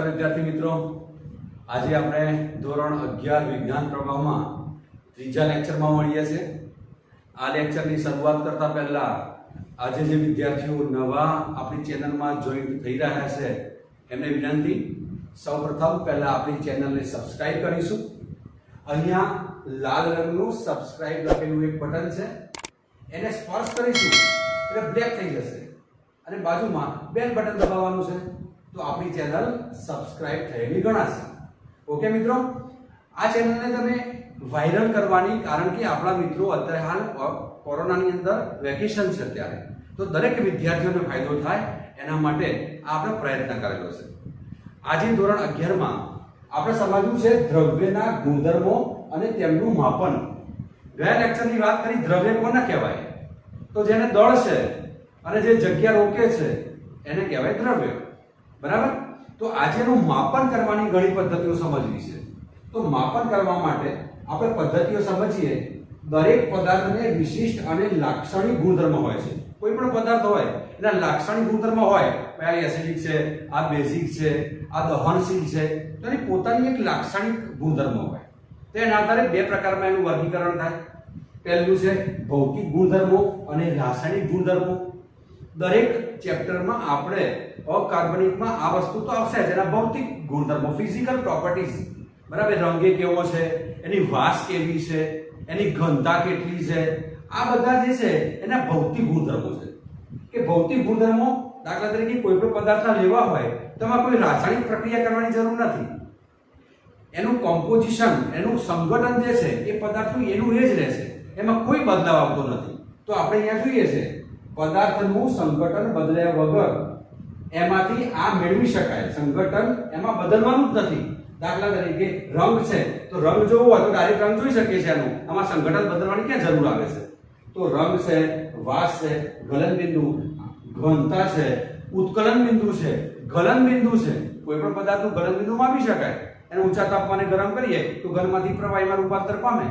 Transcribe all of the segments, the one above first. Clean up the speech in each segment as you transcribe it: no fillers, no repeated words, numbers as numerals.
નમસ્કાર વિદ્યાર્થી મિત્રો, આજે આપણે ધોરણ 11 વિજ્ઞાન પ્રવાહમાં ત્રીજા લેક્ચરમાં મળીએ છીએ। આ લેક્ચરની શરૂઆત કરતા પહેલા આજે જે વિદ્યાર્થીઓ નવા આપણી ચેનલમાં જોઈન થઈ રહ્યા છે એમને વિનંતી, સૌપ્રથમ પહેલા આપણી ચેનલને સબસ્ક્રાઇબ કરીશું। અહીંયા લાલ રંગનું સબસ્ક્રાઇબ લખેલું એક બટન છે, એને સ્પર્શ કરીશું એટલે બ્લેક થઈ જશે અને બાજુમાં બેલ બટન દબાવવાનું છે તો આપણી ચેનલ સબસ્ક્રાઇબ થયેલી ગણાશે। ઓકે મિત્રો, આ ચેનલને તમે વાયરલ કરવાની, કારણ કે આપણા મિત્રો અત્યારે હાલ કોરોનાની અંદર વેકેશન છે, ત્યારે તો દરેક વિદ્યાર્થીઓને ફાયદો થાય એના માટે આપણે પ્રયત્ન કરેલો છે। આજે ધોરણ 11માં આપણે સમજવું છે દ્રવ્યના ગુણધર્મો અને તેમનું માપન। ગયા લેક્ચરની વાત કરી, દ્રવ્ય કોને કહેવાય? તો જેને દળ છે અને જે જગ્યા રોકે છે એને કહેવાય દ્રવ્ય, બરાબર? તો આજેનું માપન કરવાની ઘણી પદ્ધતિઓ સમજવી છે। તો માપન કરવા માટે આપણે પદ્ધતિઓ સમજીએ। દરેક પદાર્થને વિશિષ્ટ અને લાક્ષણિક ગુણધર્મ હોય છે। કોઈ પણ પદાર્થ હોય એના લાક્ષણિક ગુણધર્મ હોય, આ એસિડિક છે, આ બેઝિક છે, આ દહનશીલ છે, તો એની પોતાની એક લાક્ષણિક ગુણધર્મ હોય। તેના આધારે બે પ્રકારમાં એનું વર્ગીકરણ થાય। પહેલું છે ભૌતિક ગુણધર્મો અને રાસાયણિક ગુણધર્મો। દરેક ચેપ્ટરમાં આપણે અકાર્બનિકમાં આ વસ્તુ તો આવશે જ, એના ભૌતિક ગુણધર્મો, ફિઝિકલ પ્રોપર્ટીઝ, બરાબર? રંગે કેવો છે, એની વાસ કેવી છે, એની ઘનતા કેટલી છે, આ બધા જે છે એના ભૌતિક ગુણધર્મો છે। કે ભૌતિક ગુણધર્મો દાખલા તરીકે કોઈ પણ પદાર્થના લેવા હોય તો એમાં કોઈ રાસાયણિક પ્રક્રિયા કરવાની જરૂર નથી। એનું કોમ્પોઝિશન, એનું સંગઠન જે છે એ પદાર્થનું એનું એ જ રહેશે, એમાં કોઈ બદલાવ આવતો નથી। તો આપણે અહીંયા જોઈએ છે પદાર્થનું સંગઠન બદલ્યા વગર એમાંથી આ મેળવી શકાય। સંગઠન એમાં બદલવાનું જ નથી। દાખલા તરીકે રંગ છે, તો રંગ જોવો હોય તો ડાયરેક્ટ રંગ જોઈ શકીએ છીએ, એનું આમાં સંગઠન બદલવાની ક્યાં જરૂર આવે છે? તો રંગ છે, વાસ છે, ગલન બિંદુ, ઘનતા છે, ઉત્કલન બિંદુ છે, ગલન બિંદુ છે। કોઈ પણ પદાર્થનું ગલન બિંદુ માપી શકાય। એને ઊંચા તાપમાને ગરમ કરીએ તો ઘનમાંથી પ્રવાહીમાં રૂપાંતર પામે।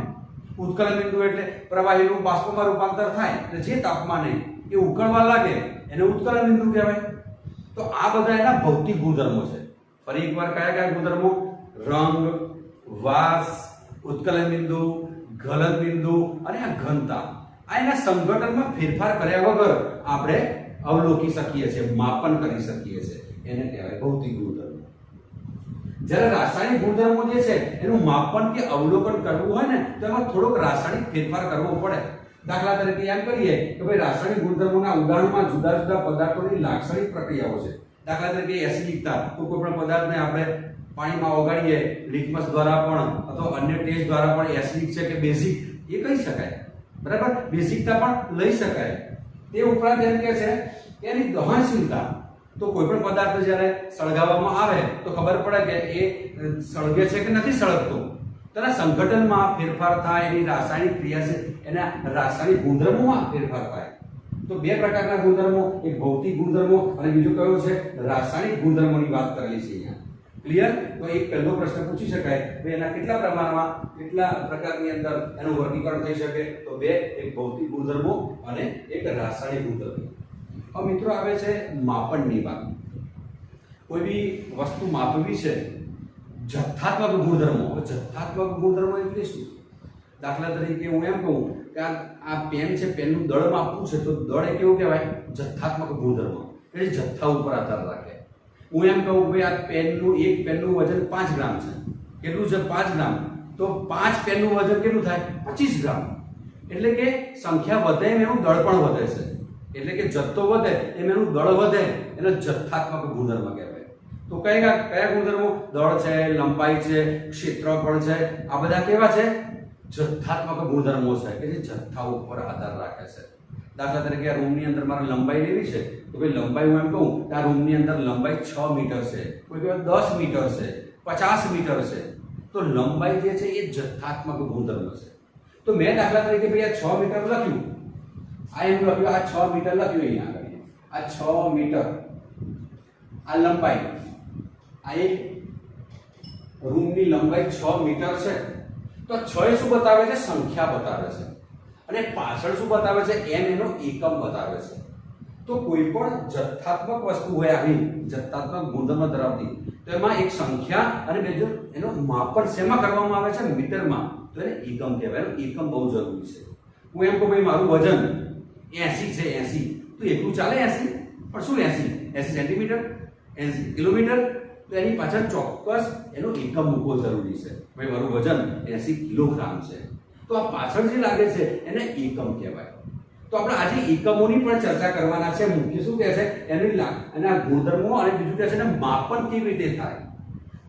ઉત્કલન બિંદુ એટલે પ્રવાહીનું બાષ્પમાં રૂપાંતર થાય એટલે જે તાપમાને એ ઉકળવા લાગે એને ઉત્કલન બિંદુ કહેવાય। તો આ બધા એના ભૌતિક ગુણધર્મો છે। ફરી એકવાર કયા કયા ગુણધર્મો? રંગ, વાસ, ઉત્કલન બિંદુ, ગલન બિંદુ અને આ ઘનતા। આ એના સંગઠનમાં ફેરફાર કર્યા વગર આપણે અવલોકી શકીએ છીએ, માપન કરી શકીએ છીએ, એને કહેવાય ભૌતિક ગુણધર્મો। જ્યારે રાસાયણિક ગુણધર્મો જે છે એનું માપન કે અવલોકન કરવું હોય ને તો એમાં થોડોક રાસાયણિક ફેરફાર કરવો પડે। દાખલા તરીકે એમ કરીએ કે ભાઈ રાસાયણિક ગુણધર્મોના ઉદાહરણમાં જુદા જુદા પદાર્થોની લાક્ષણિક પ્રક્રિયાઓ છે। દાખલા તરીકે એસિડિકતા, તો કોઈ પણ પદાર્થને આપણે પાણીમાં ઓગાળીએ લિટમસ દ્વારા પણ અથવા અન્ય ટેસ્ટ દ્વારા પણ એસિડિક છે કે બેઝિક એ કહી શકાય, બરાબર? બેઝિકતા પણ લઈ શકાય। તે ઉપરાંત એમ કે છે કે એની દહનશીલતા, તો કોઈ પણ પદાર્થ જ્યારે સળગાવવામાં આવે તો ખબર પડે કે એ સળગે છે કે નથી સળગતો, તેના સંગઠનમાં ફેરફાર થાય, એની રાસાયણિક ક્રિયા છે એના રાસાયણિક ગુણધર્મોમાં ફેરફાર થાય। તો બે પ્રકારના ગુણધર્મો, એક ભૌતિક ગુણધર્મો અને બીજો કયો છે રાસાયણિક ગુણધર્મોની વાત કરેલી છે અહીંયા। ક્લિયર? તો એક પહેલો પ્રશ્ન પૂછી શકાય કે એના કેટલા પ્રમાણમાં, કેટલા પ્રકારની અંદર એનું વર્ગીકરણ થઈ શકે? તો બે, એક ભૌતિક ગુણધર્મો અને એક રાસાયણિક ગુણધર્મો। હવે મિત્રો આવે છે માપનની વાત। કોઈ બી વસ્તુ માપવી છે, જથ્થાત્મક ગુણધર્મો। જથ્થાત્મક ગુણધર્મો એટલે શું? દાખલા તરીકે હું એમ કહું કે આ પેન છે, પેનનું દળ માપવું છે તો દળ એ કેવું કહેવાય? જથ્થાત્મક ગુણધર્મ, એટલે જથ્થા ઉપર આધાર રાખે। હું એમ કહું ભાઈ આ પેનનું, એક પેનનું વજન 5 ગ્રામ છે, કેટલું છે? 5 ગ્રામ, તો 5 પેનનું વજન કેટલું થાય? 25 ગ્રામ। એટલે કે સંખ્યા વધે એમ એનું દળ પણ વધે છે, એટલે કે જથ્થો વધે એમ એનું દળ વધે, એને જથ્થાત્મક ગુણધર્મ કહેવાય। તો કયા ગુણધર્મો? દળ છે, લંબાઈ છે, ક્ષેત્રફળ છે, આ બધા કેવા છે? જથ્થાત્મક ગુણધર્મો છે કે જે જથ્થા ઉપર આધાર રાખે છે। દાખલા તરીકે આ રૂમની અંદર મારે લંબાઈ લેવી છે તો ભાઈ લંબાઈ હું એમ કહું કે આ રૂમની અંદર લંબાઈ 6 મીટર છે, કોઈ કહેવાય 10 મીટર છે, 50 મીટર છે, તો લંબાઈ જે છે એ જથ્થાત્મક ગુણધર્મ છે। તો મેં દાખલા તરીકે ભાઈ આ 6 મીટર લખ્યું, આ એમ લખ્યું, આ 6 મીટર લખ્યું અહીંયા આગળ, આ 6 મીટર, આ લંબાઈ, આ એક રૂમની લંબાઈ 6 મીટર છે। તો 6 શું બતાવે છે? સંખ્યા બતાવે છે, અને પાછળ શું બતાવે છે? એમ એનો એકમ બતાવે છે। તો કોઈ પણ જથ્થાત્મક વસ્તુ હોય, આવી જથ્થાત્મક ગુણધર્મ ધરાવતી તો એમાં એક સંખ્યા અને બીજું એનો માપન શેમાં કરવામાં આવે છે? મીટરમાં. તો એને એકમ કહેવાય. એનો એકમ બહુ જરૂરી છે. હું એમ કહું ભાઈ મારું વજન 80 છે, 80, તો એટલું ચાલે 80? પણ શું 80 સેન્ટીમીટર, 80 કિલોમીટર? તો એની પાછળ ચોક્કસ એનો એકમ મૂકવો જરૂરી છે. ભાઈ મારું વજન 80 કિલોગ્રામ છે, તો આ પાછળ જે લાગે છે એને એકમ કહેવાય. તો આપણે આજે એકમોની પણ ચર્ચા કરવાના છે. મુખ્ય શું કહે છે? એના ગુણધર્મો અને બીજું કહે છે ને માપન કેવી રીતે થાય.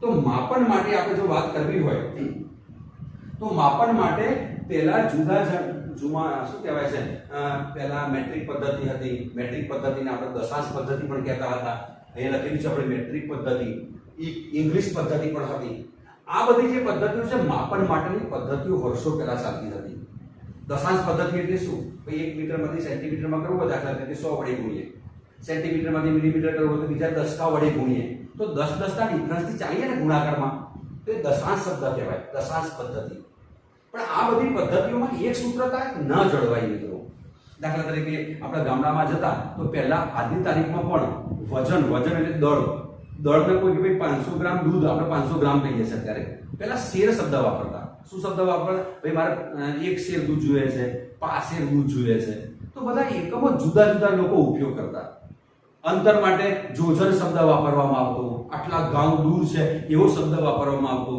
તો માપન માટે આપણે જો વાત કરવી હોય તો માપન માટે પહેલા જુદા શું કહેવાય છે, પહેલા મેટ્રિક પદ્ધતિ હતી. મેટ્રિક પદ્ધતિને આપણે દશાંશ પદ્ધતિ પણ કહેતા હતા. અહીંયા લખેલું છે આપણે મેટ્રિક પદ્ધતિ, ઇંગ્લિશ પદ્ધતિ પણ હતી. આ બધી જે પદ્ધતિઓ છે માપન માટેની પદ્ધતિઓ વર્ષો પહેલા ચાલતી હતી. દશાંશ પદ્ધતિ એટલે શું? ભાઈ 1 મીટરમાંથી સેન્ટીમીટરમાં કરવું હોય, દાખલા તરીકે 100 વડે ગુણીએ. સેન્ટીમીટરમાંથી મિલીમીટર કરવું હોય તો બીજા દશકા વડે ગુણીએ. તો 10 10ના ડિફરન્સથી ચાલીએ ને ગુણાકારમાં, તો એ દશાંશ શબ્દ કહેવાય, દશાંશ પદ્ધતિ. પણ આ બધી પદ્ધતિઓમાં એક સૂત્રતા ન જળવાઈ મિત્રો. દાખલા તરીકે આપણા ગામડામાં જતા તો પહેલા આજની તારીખમાં પણ વજન એટલે દળને કોઈ કે ભાઈ 500 ગ્રામ દૂધ આપણે 500 ગ્રામ કહીએ છીએ. અત્યારે પહેલા શેર શબ્દ વાપરતા. શું શબ્દ વાપરતા? ભાઈ મારે 1 શેર દૂધ જોઈએ છે, 5 શેર દૂધ જોઈએ છે. તો બધા એકમો જુદા જુદા લોકો ઉપયોગ કરતા. અંતર માટે જોજન શબ્દ વાપરવામાં આવતો, આટલા ગાઉ દૂર છે એવો શબ્દ વાપરવામાં આવતો.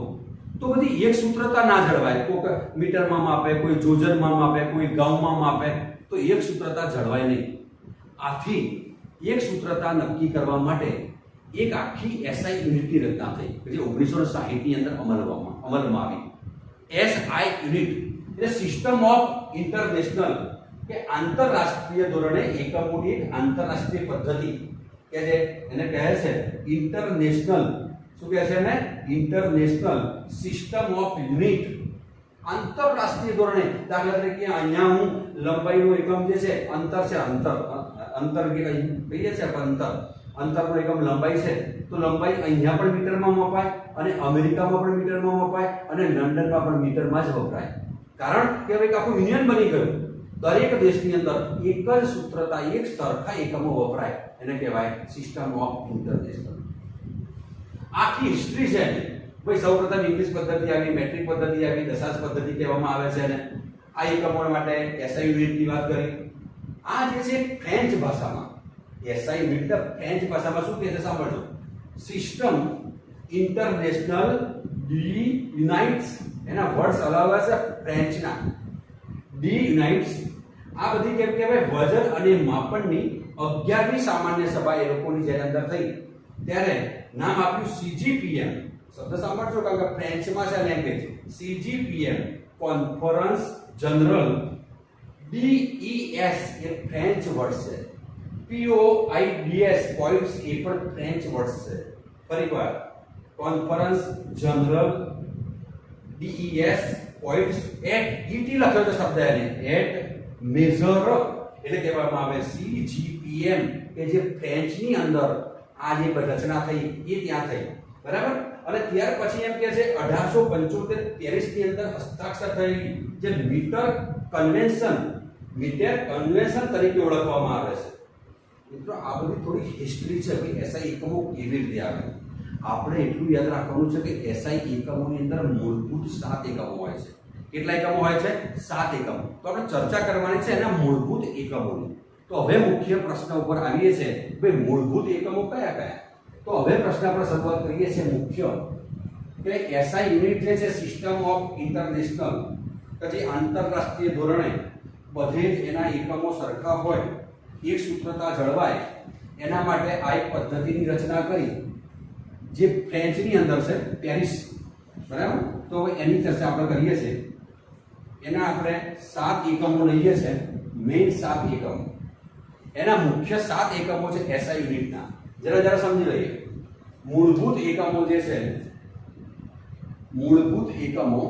તો બધી એક સૂત્રતા ના જળવાય. કોઈ મીટરમાં માપે, કોઈ જોજનમાં માપે, કોઈ ગાઉમાં માપે, તો એક સૂત્રતા જળવાય નહીં. આથી એક સૂત્રતા નક્કી કરવા માટે એક આખી એસઆઈ યુનિટની રચના થઈ, જે 1960 ની અંદર અમલમાં આવી. એસઆઈ યુનિટ એટલે સિસ્ટમ ઓફ ઇન્ટરનેશનલ, કે આંતરરાષ્ટ્રીય ધોરણે એકમોની એક આંતરરાષ્ટ્રીય પદ્ધતિ કે જે એને કહે છે ઇન્ટરનેશનલ, શું કહે છે એને? International system of unit. આંતરરાષ્ટ્રીય ધોરણે દાખલા તરીકે અહીંયા હું લંબાઈનો એકમ જે છે અંતર છે, અંતર કહીએ છીએ આપણે અંતરનો એકમ લંબાઈ છે. તો લંબાઈ અહીંયા પણ મીટરમાં મપાય, અને અમેરિકામાં પણ મીટરમાં મપાય, અને લંડનમાં પણ મીટરમાં જ વપરાય. કારણ કે એક આખું યુનિયન બની ગયું. દરેક દેશની અંદર એક જ સૂત્રતા, એક સરખા એકમો વપરાય, એને કહેવાય સિસ્ટમ ઓફ ઇન્ટરનેશનલ. આખી હિસ્ટ્રી છે ભાઈ. સૌપ્રથમ ઇંગ્લિશ પદ્ધતિ આવી, મેટ્રિક પદ્ધતિ આવી, દશાંશ પદ્ધતિ કહેવામાં આવે છે. અને આ એકમો માટે એસઆઈ યુનિટની વાત કરી. આ જે છે ફ્રેન્ચ ભાષામાં એસઆઈ યુનિટ ફ્રેન્ચ ભાષામાં શું કહે છે સાંભળજો. સિસ્ટમ ઇન્ટરનેશનલ ડી યુનાઇટ્સ. એના વર્ડ્સ અલગ છે ફ્રેન્ચના. ડી યુનાઇટ્સ. આ બધી કેમ કહેવાય? વજન અને માપનની 11મી સામાન્ય સભા એ લોકોની જ્યારે અંદર થઈ ત્યારે નામ આપ્યું CGPM. શબ્દ સાંભળજો કારણ કે ફ્રેન્ચમાં છે language. CGPM conference general. DES એ ફ્રેન્ચ વર્ડ છે. POIDS પોઈન્ટ્સ એ પણ ફ્રેન્ચ વર્ડ છે. ફરીવાર કોન્ફરન્સ જનરલ DES પોઈન્ટ્સ એટ ET લખ્યો છે શબ્દ એને એટ મેજર એટલે કહેવામાં આવે CGPM કે જે ફ્રેન્ચની અંદર આ જે રચના થઈ એ ત્યાં થઈ. બરાબર. અને ત્યાર પછી એમ કે છે 1875 પેરિસની અંદર હસ્તાક્ષર થયેલી જે મીટર કન્વેન્શન તરીકે ઓળખવામાં આવે છે. મિત્રો આ બધી થોડી હિસ્ટ્રી છે કે એસઆઈ એકમો કેવી રીતે આવે. આપણે એટલું યાદ રાખવાનું છે કે એસઆઈ એકમોની અંદર મૂળભૂત 7 એકમો હોય છે. કેટલા એકમો હોય છે? 7 એકમો. તો આપણે ચર્ચા કરવાની છે એના મૂળભૂત એકમોની. તો હવે મુખ્ય પ્રશ્ન ઉપર આવીએ છીએ ભાઈ મૂળભૂત એકમો કયા કયા. તો હવે પ્રશ્ન આપણે શરૂઆત કરીએ છીએ મુખ્ય કે એસઆઈ યુનિટ જે છે સિસ્ટમ ઓફ ઇન્ટરનેશનલ, કે જે આંતરરાષ્ટ્રીય ધોરણે બધે જ એના એકમો સરખા હોય, એક સૂત્રતા જળવાય, એના માટે આ એક પદ્ધતિની રચના કરી જે ફ્રેન્ચની અંદર છે, પેરિસ. બરાબર. તો એની ચર્ચા આપણે કરીએ છીએ. એના આપણે 7 એકમો લઈએ છીએ, મેઇન 7 એકમો. એના મુખ્ય 7 એકમો છે એસઆઈ યુનિટના. જરા સમજી લઈએ. મૂળભૂત એકમો જે છે, મૂળભૂત એકમો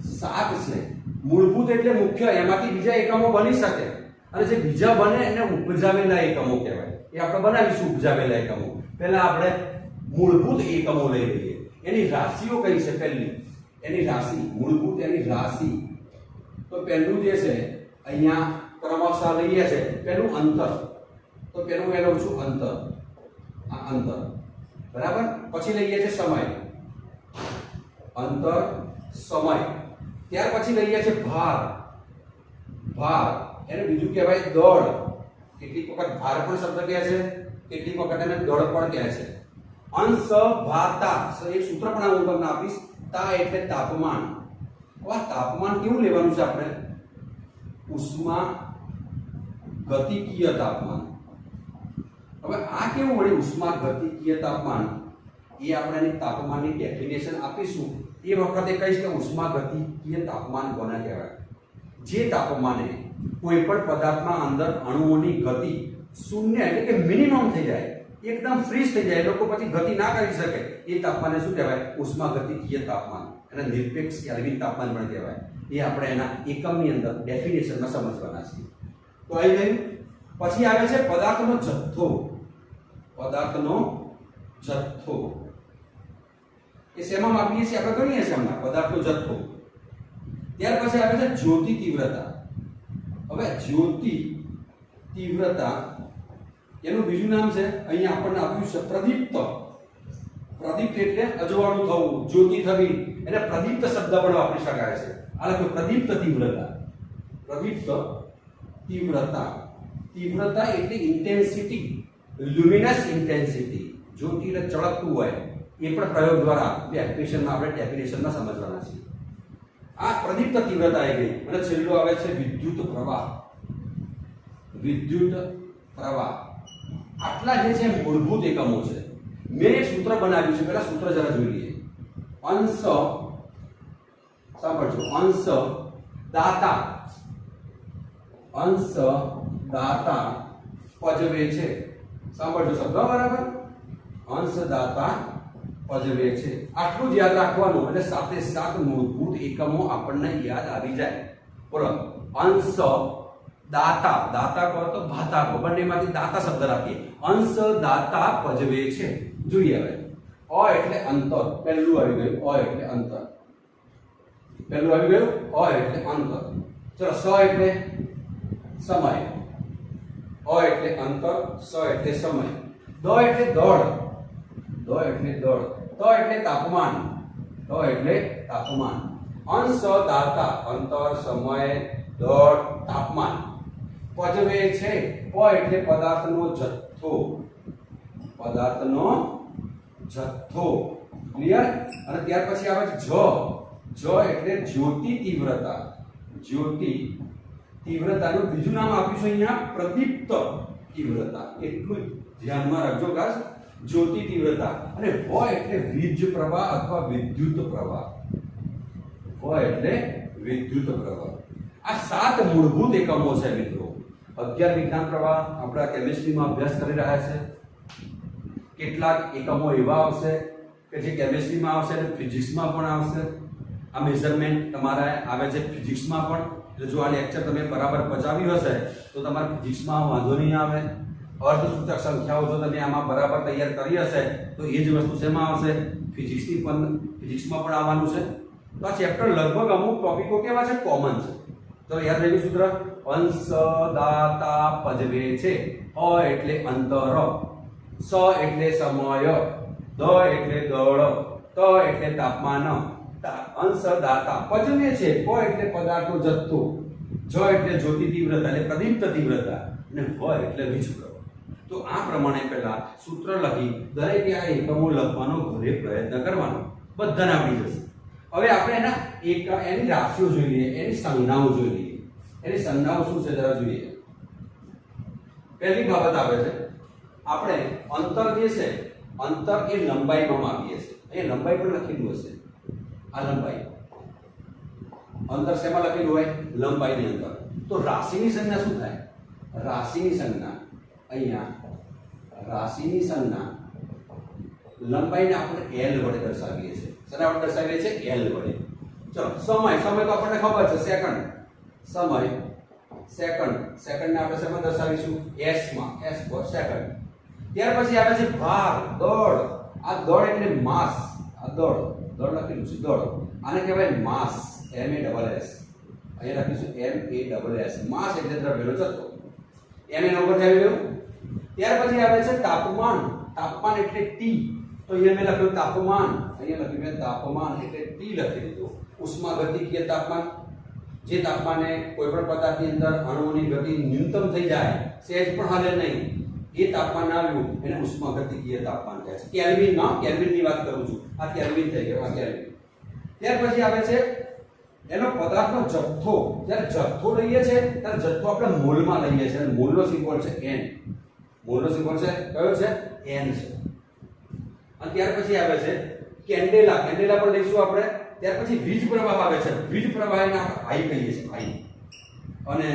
7 છે. મૂળભૂત એટલે મુખ્ય, એમાંથી બીજા એકમો બની શકે, અને જે બીજા બને એને ઉપજાવેલા એકમો કહેવાય. એ આપણે બનાવીશું ઉપજાવેલા એકમો. પહેલા આપણે મૂળભૂત એકમો લઈ લઈએ. એની રાશિઓ કઈ છે? પહેલી એની રાશિ, મૂળભૂત એની રાશિ. તો પહેલું જે છે અહીંયા ક્રમશઃ લઈએ છે. પહેલું અંતર. તો પેલું મેં લઉં છું અંતર, આ અંતર બરાબર. પછી લઈએ છે સમય, અંતર સમય. ત્યાર પછી લઈએ છે ભાર, ભાર એને બીજું કહેવાય દળ. કેટલીક વખત ભાર પણ શબ્દ કહે છે, કેટલીક વખત એને દળ પણ કહે છે. અંશ ભાતા, એક સૂત્ર પણ હું તમને આપીશ. તા એટલે તાપમાન. હવે તાપમાન કેવું લેવાનું છે આપણે? ઉષ્મા ગતિકીય તાપમાન. હવે આ કેવું વળી ઉષ્મા ગતિકીય તાપમાન? એ આપણે એની તાપમાનની ડેફિનેશન આપીશું. એ વખતે કહીશ કે ઉષ્મા ગતિકીય તાપમાન કોને કહેવાય? જે તાપમાને કોઈ પણ પદાર્થના અંદર અણુઓની ગતિ શૂન્ય એટલે કે મિનિમમ થઈ જાય, એકદમ ફ્રીઝ થઈ જાય, લોકો પછી ગતિ ના કરી શકે, એ તાપમાનને શું કહેવાય? ઉષ્મા ગતિકીય તાપમાન. એને નિરપેક્ષ કેલ્વિન તાપમાન પણ કહેવાય. એ આપણે એના એકમની અંદર ડેફિનેશનમાં સમજવાના છીએ. તો આવી ગયું. પછી આવે છે પદાર્થનો જથ્થો. પદાર્થનો જથ્થો એ શેમાં માપીએ છીએ? આપણે ગણીએ છીએ હમણાં પદાર્થનો જથ્થો. ત્યાર પછી આવે છે જ્યોતિ તીવ્રતા. હવે જ્યોતિ તીવ્રતા એનું બીજું નામ છે, અહીંયા આપણને આપ્યું છે પ્રદીપ્ત. પ્રદીપ્ત એટલે અજવાળું થવું, જ્યોતિ થવી, એને પ્રદીપ્ત શબ્દ પણ વાપરી શકાય છે. આ લખ્યું પ્રદીપ્ત તીવ્રતા. પ્રદીપ્ત તીવ્રતા. તીવ્રતા એટલે ઇન્ટેન્સિટી, લ્યુમિનસ ઇન્ટેન્સિટી. જ્યોતિ એટલે ચળકતું હોય, એ પણ પ્રયોગ દ્વારા બે એપ્લિકેશનમાં આપણે ડેફિનેશનમાં સમજવાના છીએ. આ પ્રદીપ્ત તીવ્રતા આવી ગઈ. અને છેલ્લું આવે છે વિદ્યુત પ્રવાહ. વિદ્યુત પ્રવાહ. આટલા જે છે મૂળભૂત એકમો છે. મેં એક સૂત્ર બનાવ્યું છે, પહેલા સૂત્ર જરા જોઈ લઈએ. અંશ, સાંભળજો, અંશ દાતા, અંશ દાતા પજવે છે. સાંભળજો શબ્દ બરાબર. અંશ દાતા પજવે છે. આટલું જ યાદ રાખવાનું, એટલે સાથે સાત મૂળભૂત એકમો આપણને યાદ આવી જાય. બરાબર. અંશ દાતા, દાતા કહો તો ભાતા કહો, બંનેમાંથી દાતા શબ્દ રાખીએ. અંશ દાતા પજવે છે. જોઈએ હવે. અ એટલે અંતર, પહેલું આવી ગયું. અ એટલે અંતર, પહેલું આવી ગયું. અ એટલે અંતર. ચલો, સ એટલે સમય. અ એટલે અંતર, સ એટલે સમય. દ એટલે દળ, દ એટલે દળ. ત એટલે તાપમાન, ત એટલે તાપમાન. અંશ દાતા, અંતર, સમય, દળ, તાપમાન. પજવે છે, પ એટલે પદાર્થનો જથ્થો, પદાર્થનો જથ્થો. ક્લિયર? અને ત્યાર પછી આવે છે જ, જ એટલે જ્યોતિ તીવ્રતા. જ્યોતિ તીવ્રતાનું બીજું નામ આપીશું અહીંયા પ્રદીપ્ત તીવ્રતા. એટલું ધ્યાનમાં રાખજો ખાસ. જ્યોતિ તીવ્રતા. અને વ એટલે વીજ પ્રવાહ અથવા વિદ્યુત પ્રવાહ. વ એટલે વિદ્યુત પ્રવાહ. આ સાત મૂળભૂત એકમો છે મિત્રો. 11 વિજ્ઞાન પ્રવાહ આપણા કેમિસ્ટ્રીમાં અભ્યાસ કરી રહ્યા છે. કેટલાક એકમો એવા આવશે કે જે કેમિસ્ટ્રીમાં આવશે અને ફિઝિક્સમાં પણ આવશે. આ મેઝરમેન્ટ તમારે આવે છે ફિઝિક્સમાં પણ. એટલે જો આ લેક્ચર તમે બરાબર પચાવ્યું હશે તો તમારે ફિઝિક્સમાં વાંધો નહીં આવે. અર્ધસૂચક સંખ્યાઓ જો તમે આમાં બરાબર તૈયાર કરી હશે તો એ જ વસ્તુ શેમાં આવશે? ફિઝિક્સમાં પણ આવવાનું છે. તો આ ચેપ્ટર લગભગ અમુક ટોપિકો કેવા છે? કોમન છે. તો યાદ રાખજો સૂત્ર. અંશ દાતા પજવે છે. અ એટલે અંતર, સ એટલે સમય, દ એટલે દળ, ત એટલે તાપમાન. અંશ દાતા પજવે છે. પ એટલે પદાર્થનો જથ્થો, જ એટલે જ્યોતિ તીવ્રતા એટલે પ્રદીપ્ત તીવ્રતા, અને વ એટલે વીજ પ્રવાહ. તો આ પ્રમાણે પહેલા સૂત્ર લખી દરેક આ એકમો લખવાનો ઘરે પ્રયત્ન કરવાનો. બધાને આવડી જશે. હવે આપણે એની રાશિઓ જોઈ લઈએ, એની સંજ્ઞાઓ જોઈ લઈએ. એની સંજ્ઞાઓ શું છે જરા જોઈએ. પહેલી બાબત આવે છે, આપણે અંતર જે છે, અંતર એ લંબાઈમાં માપીએ છીએ. એ લંબાઈ પણ લખેલું હશે. આ લંબાઈ, અંતર શેમાં લખેલું હોય? લંબાઈની અંદર. તો રાશિની સંજ્ઞા શું થાય? રાશિની સંજ્ઞા અહીંયા, રાશિની સંજ્ઞા લંબાઈને આપણે L વડે દર્શાવીએ છીએ. શેના વડે દર્શાવીએ છીએ? L વડે. ચલો, સમય, સમય તો આપણને ખબર છે, સેકન્ડ. સમય સેકન્ડ, સેકન્ડને આપણે શેમાં દર્શાવીશું? S માં, S ફોર સેકન્ડ. ત્યાર પછી આવે છે ભાર, દળ. આ દળ એટલે માસ. આ દળ, દળ લખેલું છે દળ. આને કહેવાય માસ, MASS. અહીંયા લખીશું MASS. માસ એટલે દ્રવ્યનો જથ્થો. M એના ઉપર આવી ગયું. ત્યાર પછી આવે છે તાપમાન. તાપમાન એટલે ટી. તો અહીંયા મેં લખ્યું તાપમાન, અહીંયા લખ્યું મેં તાપમાન એટલે ટી લખી દીધું. ઉષ્માગતિકીય તાપમાન, જે તાપમાને કોઈ પણ પદાર્થની અંદર અણુઓની ગતિ ન્યૂનતમ થઈ જાય, સહેજ પણ હાલે નહીં, એ તાપમાન આવ્યું એને ઉષ્માગતિકીય તાપમાન કહે છે. કેલ્વિનમાં, કેલ્વિનની વાત કરું છું. આ કેલ્વિન થઈ ગયો, આ કેલ્વિન. ત્યાર પછી આવે છે એનો પદાર્થનો જથ્થો. જ્યારે જથ્થો લઈએ છે ત્યારે જથ્થો આપણે મોલમાં લઈએ છીએ. મોલનો સિમ્બોલ છે n. મોલનો સિમ્બોલ છે કયો છે? n છે. અને ત્યાર પછી આવે છે કેન્ડેલા. કેન્ડેલા પણ લઈશું આપણે. ત્યાર પછી વીજ પ્રવાહ આવે છે. વીજ પ્રવાહને આપણે I કહીએ છીએ, I. અને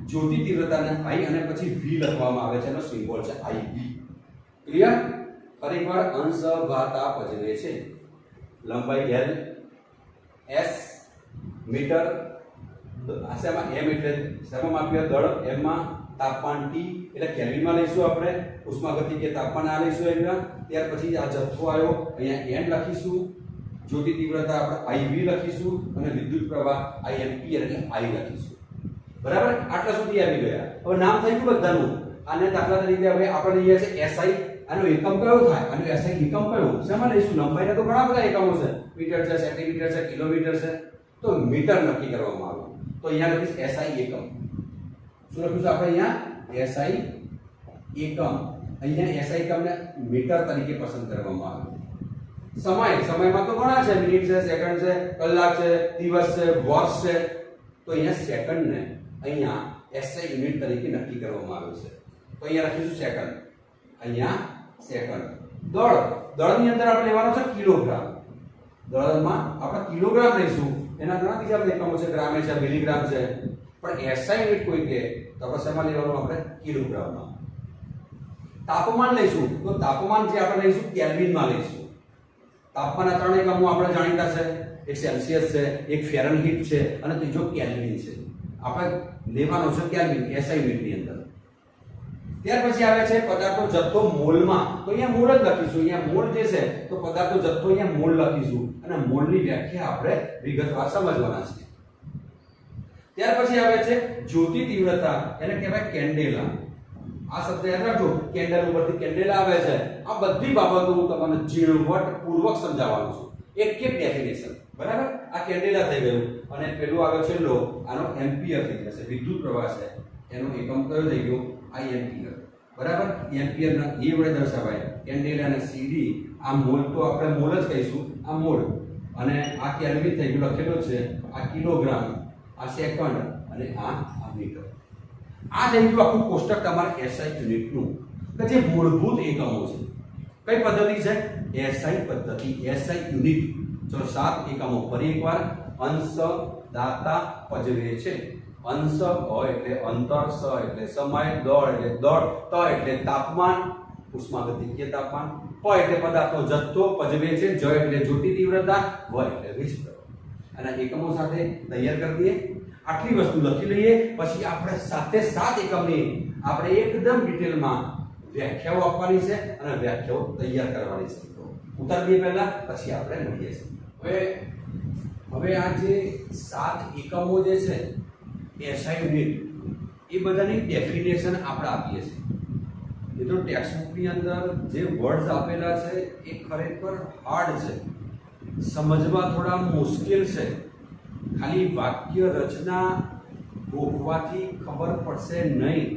જ્યોતિ તીવ્રતાને I અને પછી V લખવામાં આવે છે. એનો સિમ્બોલ છે IV. ક્લિયર? ફરીવાર અંશ ભાતા ભજવે છે. લંબાઈ L, S મીટર, આશામાં m એટલે શેમાં માપીએ? દળ. m માં તાપમાન T એટલે કેલ્વિનમાં લઈશું આપણે. ઉષ્માગતિકીય તાપમાન આ લઈશું અહીંયા. ત્યાર પછી આ જથ્થો આવ્યો, અહીંયા n લખીશું. જ્યોતિ તીવ્રતા આપણે IV લખીશું અને વિદ્યુત પ્રવાહ I એમ્પિયર એટલે I લખીશું. બરાબર? આટલા સુધી આવી ગયા. હવે નામ થઈ ગયું બધાનું. આને દાખલા તરીકે હવે આપણે લઈએ છે SI. આનો એકમ કયો થાય? આનો SI એકમ કયો? શેમાં લઈશું? લંબાઈના તો ઘણા બધા એકમો છે. મીટર છે, સેન્ટીમીટર છે, કિલોમીટર છે. તો મીટર નક્કી કરવામાં આવ્યું. તો અહીંયા લખીશ SI એકમ. શું લખ્યું છે આપણે અહીંયા? SI એકમ. અહીંયા SI એકમને મીટર તરીકે પસંદ કરવામાં આવ્યું. સમયમાં તો ઘણા છે. મિનિટ છે, સેકન્ડ છે, કલાક છે, દિવસ છે, વર્ષ છે. તો અહીંયા સેકન્ડને અહીંયા SI યુનિટ તરીકે નક્કી કરવામાં આવ્યું છે. તો અહીંયા લખીશું સેકન્ડ. અહીંયા સેકન્ડ. દળની અંદર આપણે લેવાનો છે કિલોગ્રામ. દળમાં આપણે કિલોગ્રામ લઈશું. એના ઘણા બીજા એકમો છે, ગ્રામે છે, મિલીગ્રામ છે. પણ SI યુનિટ કોઈ કે તો આપણે શેમાં લેવાનું? આપણે કિલોગ્રામમાં. તાપમાન લઈશું તો તાપમાન જે આપણે લઈશું કેલ્વિનમાં લઈશું. તાપમાનના ત્રણ એકમો આપણે જાણીતા છે. એક સેલ્સિયસ છે, એક ફેરનહીટ છે અને ત્રીજો કેલ્વિન છે. આપણે લેવાનો છે કેલ્વિન SI યુનિટની અંદર. ત્યાર પછી આવે છે પદાર્થનો જથ્થો મોલમાં. તો અહીંયા મોલ જ લખીશું. અહીંયા મોલ જે છે તો પદાર્થનો જથ્થો અહીંયા મોલ લખીશું અને મોલની વ્યાખ્યા આપણે વિગતવાર સમજવાના છે. ત્યાર પછી આવે છે જ્યોતિ તીવ્રતા. એને કહેવાય કેન્ડેલા. આ શબ્દ યાદ રાખજો. કેન્ડલ ઉપરથી કેન્ડેલા આવે છે. આ બધી બાબતો હું તમને ઝીણવટપૂર્વક સમજાવવાનું છું. એક ડેફિનેશન. બરાબર? આ કેન્ડેલા થઈ ગયું અને પેલું આવે છે લો. આનો એમ્પિયર થઈ જશે. વિદ્યુત પ્રવાહ છે એનો એકમ કયો થઈ ગયો? I ampere. બરાબર? એમ્પિયરના એ વડે દર્શાવાય. કેન્ડેલા અને CD. આ મોલ તો આપણે મોલ જ કહીશું. આ મોલ અને આ કેલ્વિન થઈ ગયું લખેલો છે. આ કિલોગ્રામ, આ સેકન્ડ અને આ મીટર. આ થઈ ગયું આખું કોષ્ટક તમારા SI યુનિટનું કે જે મૂળભૂત એકમો છે. કઈ પદ્ધતિ છે? SI પદ્ધતિ. SI unit. ચલો 7 એકમો ફરી એકવાર. અંશ, દાતા, ભજવે છે. અંશ હોય એટલે અંતર, સ એટલે સમય, દળ એટલે દળ, ત એટલે તાપમાન, ઉષ્માગતિકીય તાપમાન, પ એટલે પદાર્થનો જથ્થો, ભજવે છે, જ એટલે જ્યોતિ તીવ્રતા, વ એટલે વીજ પ્રવાહ. અને એકમો સાથે તૈયાર કરી દઈએ. આટલી વસ્તુ લખી લઈએ. પછી આપણે 7 એકમની આપણે એકદમ ડિટેલમાં વ્યાખ્યાઓ આપવાની છે અને વ્યાખ્યાઓ તૈયાર કરવાની છે. તો ઉતાર દઈએ પહેલા, પછી આપણે મળીએ છીએ. હવે આ જે 7 એકમો જે છે SI યુનિટ, એ બધાની ડેફિનેશન આપણે આપીએ છીએ. મિત્રો ટેક્સ્ટબુકની અંદર જે વર્ડ્સ આપેલા છે એ ખરેખર હાર્ડ છે, સમજવા થોડા મુશ્કેલ છે. ખાલી વાક્ય રચના ગોખવાથી ખબર પડશે નહીં.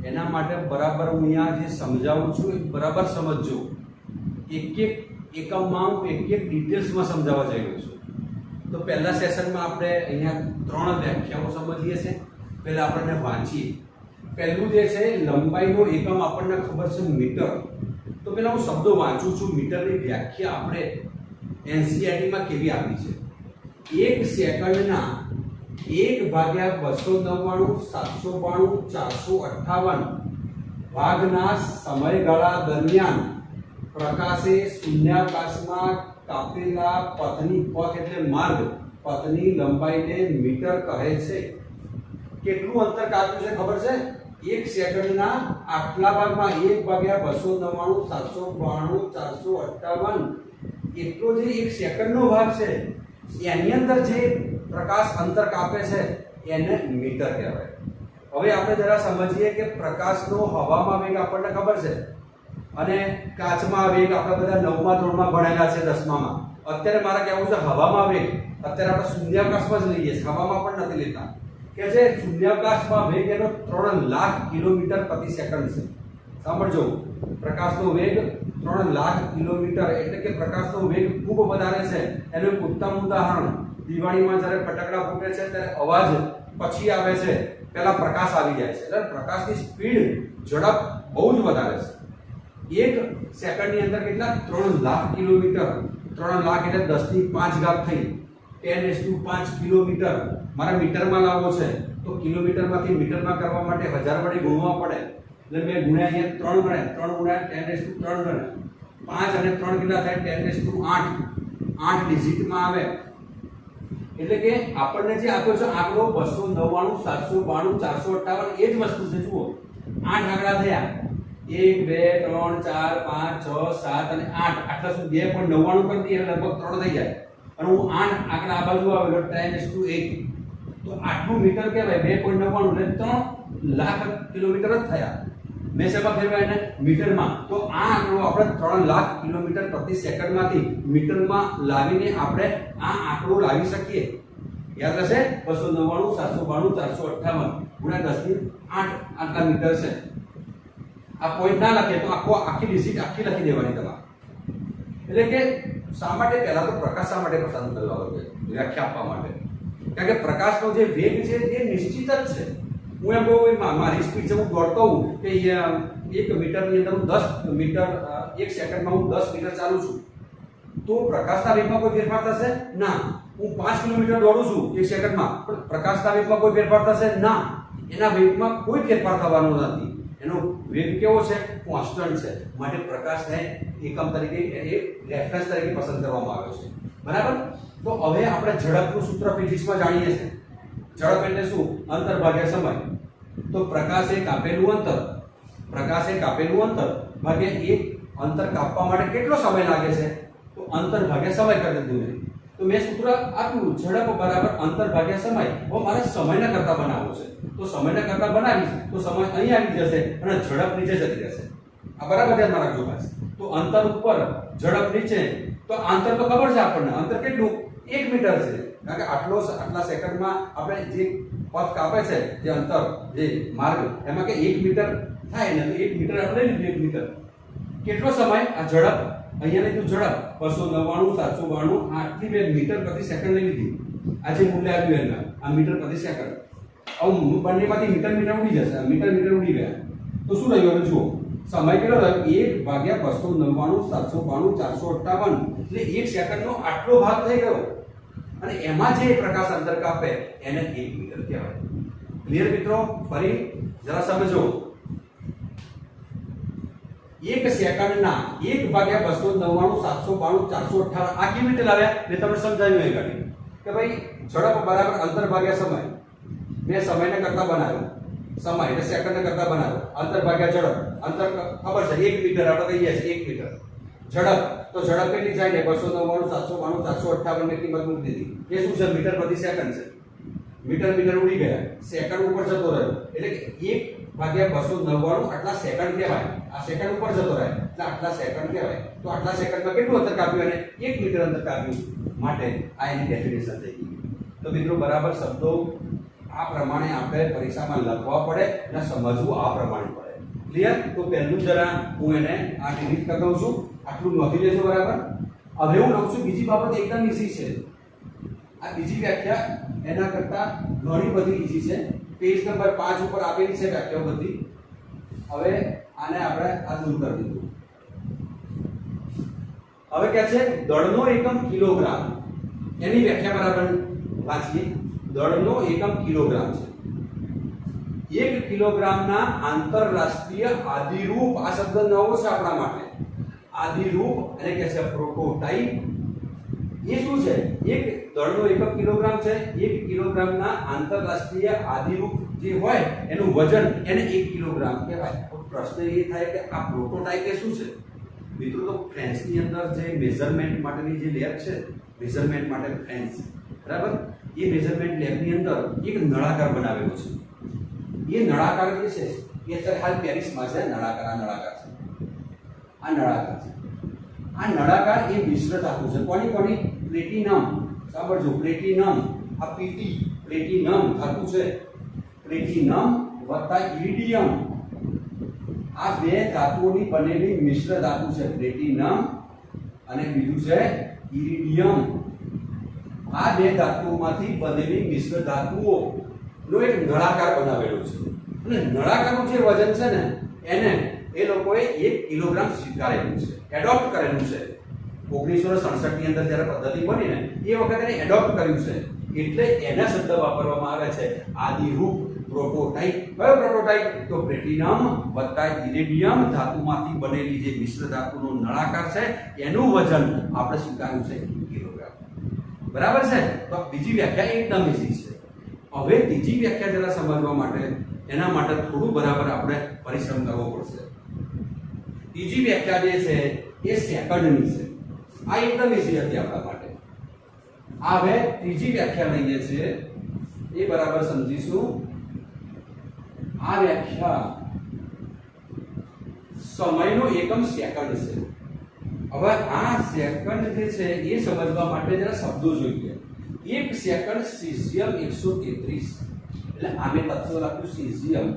એના માટે બરાબર હું અહીંયા જે સમજાવું છું એ બરાબર સમજજો. એક એકમમાં હું એક ડિટેલ્સમાં સમજાવવા જઈ રહ્યો છું. તો પહેલા સેશનમાં આપણે અહીંયા 3 વ્યાખ્યાઓ સમજીએ છીએ. પહેલા આપણને વાંચીએ. પહેલું જે છે લંબાઈનો એકમ આપણને ખબર છે મીટર. તો પહેલા હું શબ્દો વાંચું છું. મીટરની વ્યાખ્યા આપણે NCERT-માં કેવી આપી છે? 1 સેકન્ડના 1/299,792,458 ભાગના સમયગાળા દરમિયાન પ્રકાશે શૂન્યાવકાશમાં કાપેલા પથની, પથ એટલે માર્ગ, પથની લંબાઈને મીટર કહે છે. કેટલું અંતર કાપ્યું છે ખબર છે? 1 સેકન્ડના આટલા ભાગમાં 1/299,792,458 એટલો જે 1 સેકન્ડનો ભાગ છે એની અંદર જે પ્રકાશ અંતર કાપે છે એને મીટર કહેવાય. હવે આપણે જરા સમજીએ કે પ્રકાશનો હવામાં વેગ આપણને ખબર છે અને કાચમાં વેગ આપણે બધા 9મા ધોરણમાં ભણેલા છે 10મામાં. અત્યારે મારે કહેવું છે હવામાં વેગ અત્યારે આપણે શૂન્યાવકાશમાં જ લઈએ છીએ, હવામાં પણ નથી લેતા. કે છે શૂન્યાવકાશમાં વેગ એનો 3 લાખ કિલોમીટર પ્રતિ સેકન્ડ છે. સાંભળજો, પ્રકાશનો વેગ 3 લાખ કિલોમીટર એટલે કે પ્રકાશનો વેગ ખૂબ વધારે છે. એનું એક ઉત્તમ ઉદાહરણ દિવાળીમાં જ્યારે ફટાકડા ફૂટે છે ત્યારે અવાજ પછી આવે છે, પહેલા પ્રકાશ આવી જાય છે. એટલે પ્રકાશની સ્પીડ ઝડપ બહુ જ વધારે છે. 1 સેકન્ડની અંદર કેટલા 3 લાખ કિલોમીટર. 3 લાખ એટલે 10⁵ થઈ 10⁵ કિલોમીટર. મારા મીટરમાં લાવવો છે તો કિલોમીટરમાંથી મીટરમાં કરવા માટે 1000 વડે ગુણવા પડે. એટલે મેં ગુણ્યા અહીંયા 3 ગણ્યા, 3 ગુણ્યા 10⁵ ગણ્યા. 5 અને 3 કેટલા થાય 10⁸. 8 ડિજિટમાં આવે. એટલે કે આપણને જે આપ્યો છે આંકડો 299 792 458 એ જ વસ્તુ છે. જુઓ 8 આંકડા થયા 1 2 3 4 5 6 7 અને 8. આટલા સુધી 2.99 કરી દઈએ એટલે લગભગ 3 થઈ જાય. અને હું 8 આંકડા આ બાજુ આવેલો 10⁸. તો આટલું મીટર કહેવાય 2.99 એટલે 3 લાખ કિલોમીટર જ થયા. મેં શેમાં ફેરવાય એને મીટરમાં. તો આ આંકડો આપણે 3 લાખ કિલોમીટર પ્રતિ સેકન્ડમાંથી મીટરમાં લાવીને આપણે આ આંકડો લાવી શકીએ. યાદ રહેશે 299 792 458 ગુણ્યા 10⁸ આટલા મીટર છે. આ પોઈન્ટ ના લખે તો આખી ડિજિટ આખી લખી દેવાની તમારે. એટલે કે શા માટે પહેલા તો પ્રકાશ શા માટે પસંદ કરવાનો છે વ્યાખ્યા આપવા માટે? કારણ કે પ્રકાશનો જે વેગ છે એ નિશ્ચિત જ છે. હું એમ કહું મારી સ્પીડ છે, હું દોડતો હોઉં કે 1 મીટરની અંદર હું 10 મીટર 1 સેકન્ડમાં હું 10 મીટર ચાલું છું તો પ્રકાશના વેગમાં કોઈ ફેરફાર થશે ના. હું 5 કિલોમીટર દોડું છું 1 સેકન્ડમાં પણ પ્રકાશના વેગમાં કોઈ ફેરફાર થશે ના. એના વેગમાં કોઈ ફેરફાર થવાનો નથી. એનો વેગ કેવો છે? કોન્સ્ટન્ટ છે. માટે પ્રકાશને એકમ તરીકે રેફરન્સ તરીકે પસંદ કરવામાં આવ્યો છે. બરાબર. તો હવે આપણે ઝડપનું સૂત્ર ફિઝિક્સમાં જાણીએ છીએ. ઝડપ એટલે શું? અંતર ભાગ્યા સમય. તો પ્રકાશ એ કાપેલું અંતર ભાગ્યા એક અંતર કાપવા માટે કેટલો સમય લાગે છે? તો અંતર ભાગ્યા સમય કરી દીધું. તો મેં સૂત્ર આપ્યું ઝડપ બરાબર અંતર ભાગ્યા સમય. હવે મારે સમયના કરતા બનાવવો છે તો સમયના કરતા બનાવીશ તો સમય અહીં આવી જશે અને ઝડપ નીચે જતી રહેશે. આ બરાબર ધ્યાનમાં રાખજો બસ. તો અંતર ઉપર ઝડપ નીચે. તો અંતર તો ખબર છે આપણને. અંતર કેટલું? 1 મીટર છે. કારણ કે આટલા સેકન્ડમાં આપણે જે પથ કાપે છે જે અંતર જે માર્ગ એમાં કે 1 મીટર થાય ને તો 1 મીટર આપણે લઈ લીધું. 1 મીટર કેટલો સમય? આ ઝડપ અહીંયા લીધું ઝડપ 299 792 8 થી મીટર પ્રતિ સેકન્ડ લઈ લીધી. આ જે મૂલ્ય આવ્યું એના આ મીટર પ્રતિ સેકન્ડ. હવે બંનેમાંથી મીટર ઉડી જશે. મીટર ઉડી ગયા તો શું રહ્યું? હવે જુઓ સમય કેટલો રહ્યો? 1/299 792 458 એટલે 1 સેકન્ડનો આટલો ભાગ થઈ ગયો. અને એમાં જે પ્રકાશ અંતર કાપે એને 1 મીટર કહેવાય. ક્લિયર મિત્રો? ફરી જરા સમજો. 1 સેકન્ડના 1/299 792 458 આ કેવી રીતે લાવ્યા? મેં તમને સમજાવ્યું એ ગાડી કે ભાઈ ઝડપ બરાબર અંતર ભાગ્યા સમય. મેં સમયને કરતા બનાવ્યો. સમય એટલે સેકન્ડને કરતા બનાવ્યો. અંતર ભાગ્યા ઝડપ. અંતર ખબર છે 1 મીટર આપણે કહીએ છીએ 1 મીટર. ઝડપ તો ઝડપ કેટલી જાય છે? 299 792 458 ની કિંમત મૂકી દીધી. એ શું છે? મીટર પ્રતિ સેકન્ડ છે. મીટર ઉડી ગયા. સેકન્ડ ઉપર જતો રહ્યો એટલે કે 1/299 આટલા સેકન્ડ કહેવાય. આ સેકન્ડ ઉપર જતો રહે એટલે આટલા સેકન્ડ કહેવાય. તો આટલા સેકન્ડમાં કેટલું અંતર કાપ્યું? અને 1 મીટર અંતર કાપ્યું. માટે આ એની ડેફિનેશન થઈ ગઈ. તો મિત્રો બરાબર શબ્દો આ પ્રમાણે આપણે પરીક્ષામાં લખવા પડે અને સમજવું આ પ્રમાણે પડે. ક્લિયર? તો પહેલું જરા હું એને આ ડિલીટ કરી દઉં છું. આટલું નોંધી લેજો. બરાબર. હવે હું લખું છું બીજી બાબત એકદમ ઈઝી છે. આ બીજી વ્યાખ્યા એના કરતા ઘણી બધી ઈઝી છે. પેજ નંબર 5 ઉપર આપેલી છે વ્યાખ્યાઓ બધી. હવે આને આપણે આ દૂર કરી દીધું. હવે કે છે દળનો એકમ કિલોગ્રામ. એની વ્યાખ્યા બરાબર વાંચીએ. દળનો એકમ કિલોગ્રામ છે. 1 કિલોગ્રામના આંતરરાષ્ટ્રીય આદિરૂપ. આ શબ્દ નવો છે આપણા માટે. આદિરૂપ એટલે કે છે પ્રોટોટાઇપ. એ શું છે? એક દળનો એકમ કિલોગ્રામ છે. 1 કિલોગ્રામના આંતરરાષ્ટ્રીય આદિરૂપ જે હોય એનું વજન એને 1 કિલોગ્રામ કહેવાય. તો પ્રશ્ન એ થાય કે આ પ્રોટોટાઇપ એ શું છે? મિત્રો તો ફ્રેન્ચની અંદર જે મેઝરમેન્ટ માટેની જે લેબ છે, મેઝરમેન્ટ માટે ફ્રેન્ચ, બરાબર, એ મેઝરમેન્ટ લેબની અંદર એક નળાકાર બનાવેલો છે. એ નળાકાર જે છે એ અત્યારે હાલ પેરિસમાં છે. નળાકાર છે. આ નળાકાર છે. આ નળાકાર એ મિશ્ર ધાતુ છે. કોની પ્લેટિનમ. સાંભળજો, પ્લેટિનમ. આ પીટી પ્લેટિનમ ધાતુ છે. પ્લેટિનમ વત્તા ઇરિડિયમ, આ બે ધાતુઓની બનેલી મિશ્ર ધાતુ છે. પ્લેટિનમ અને બીજું છે ઇરિડિયમ. આ બે ધાતુઓમાંથી બનેલી મિશ્ર ધાતુઓનો એક નળાકાર બનાવેલો છે. અને નળાકારનું જે વજન છે ને એને એ લોકોએ 1 કિલોગ્રામ સ્વીકારેલું છે, એડોપ્ટ કરેલું છે. 1967 ની અંદર જ્યારે પદ્ધતિ બની ને એ વખતે એને એડોપ્ટ કર્યું છે. એટલે એના શબ્દ વાપરવામાં આવે છે આદિરૂપ પ્રોટોટાઇપ. કયો પ્રોટોટાઇપ? તો પ્લેટિનમ વત્તા ઇરિડિયમ ધાતુમાંથી બનેલી જે મિશ્ર ધાતુનો નળાકાર છે એનું વજન આપણે સ્વીકાર્યું છે 1 કિલોગ્રામ. બરાબર છે. તો બીજી વ્યાખ્યા એકદમ ઈઝી છે. હવે ત્રીજી વ્યાખ્યા જરા સમજવા માટે એના માટે થોડું બરાબર આપણે પરિશ્રમ કરવો પડશે. ત્રીજી વ્યાખ્યા જે છે એ સેકન્ડની છે. આ એકદમ ઈઝી હતી આપણા માટે. આ હવે ત્રીજી વ્યાખ્યા લઈએ છીએ એ બરાબર સમજીશું. આ વ્યાખ્યા સમયનો એકમ સેકન્ડ છે. હવે આ સેકન્ડ જે છે એ સમજવા માટે જરા શબ્દો જોઈએ. 1 સેકન્ડ સીઝિયમ 133, એટલે આમે તત્વ લખ્યું સીઝિયમ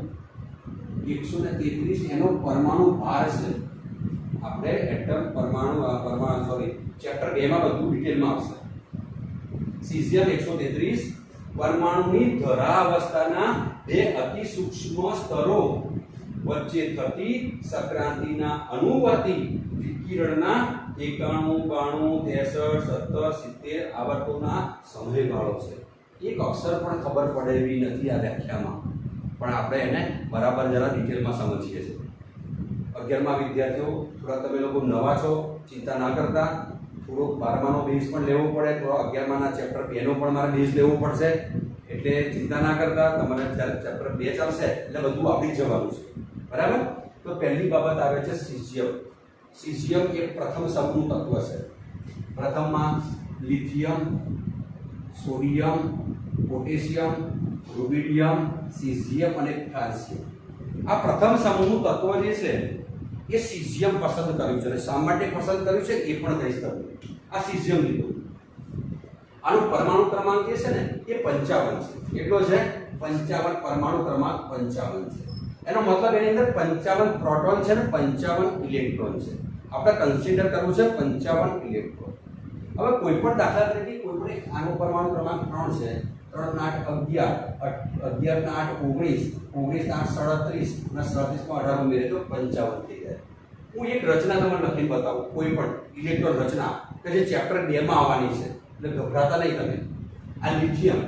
133 એનો પરમાણુ ભાર છે. આપણે એટમ પરમાણુ સોરી ચેપ્ટર 2 માં બધું ડિટેલમાં આવશે. સીઝિયમ 133 પરમાણુની ધરાવસ્થાના બે અતિ સૂક્ષ્મ સ્તરો વચ્ચે થતી સંક્રાંતિના અનુવર્તી વિકિરણના 91, 92, 63, 70, 70 આવર્તોના સમયગાળો છે. એક અક્ષર પણ ખબર પડે એવી નથી આ વ્યાખ્યામાં, પણ આપણે એને બરાબર જરા ડિટેલમાં સમજીએ છીએ. 11મા વિદ્યાર્થીઓ, થોડા તમે લોકો નવા છો, ચિંતા ના કરતા. થોડોક 12માનો બેઝ પણ લેવો પડે, તો 11માના ચેપ્ટર 2 નો પણ મારે બેઝ લેવો પડશે. એટલે ચિંતા ના કરતા, તમારે જ્યારે ચેપ્ટર 2 ચાલશે એટલે બધું આવડી જવાનું છે. બરાબર. તો પહેલી બાબત આવે છે સીઝિયમ. સીઝિયમ એક પ્રથમ સમૂહ તત્વ છે. પ્રથમમાં lithium, sodium, potassium, rubidium, caesium અને ફ્રાન્સિયમ. આ પ્રથમ સમૂહનું તત્વ જે છે એ સીઝિયમ પસંદ કર્યું છે. અને શા માટે પસંદ કર્યું છે એ પણ કહીશ તમને. આ સીઝિયમ લીધું. આનો પરમાણુ ક્રમાંક જે છે ને એ 55 છે. કેટલો છે? 55. પરમાણુ ક્રમાંક 55 છે. એનો મતલબ એની અંદર 55 પ્રોટોન છે ને 55 ઇલેક્ટ્રોન છે. આપણે કન્સિડર કરવું છે 55 ઇલેક્ટ્રોન. હવે કોઈ પણ દાખલા તરીકે કોઈ પણ આનો પરમાણુ ક્રમાંક 3 છે. 3 ના 8 11, 11 ના 8 19, 19 ના 8 37 અને 37 માં 18 ઉમેરે તો 55 થઈ જાય. હું એક રચના તમને લખીને બતાવું, કોઈ પણ ઇલેક્ટ્રોન રચના કે જે ચેપ્ટર 2 માં આવવાની છે. એટલે ગભરાતા નહીં તમે. આ લિથિયમ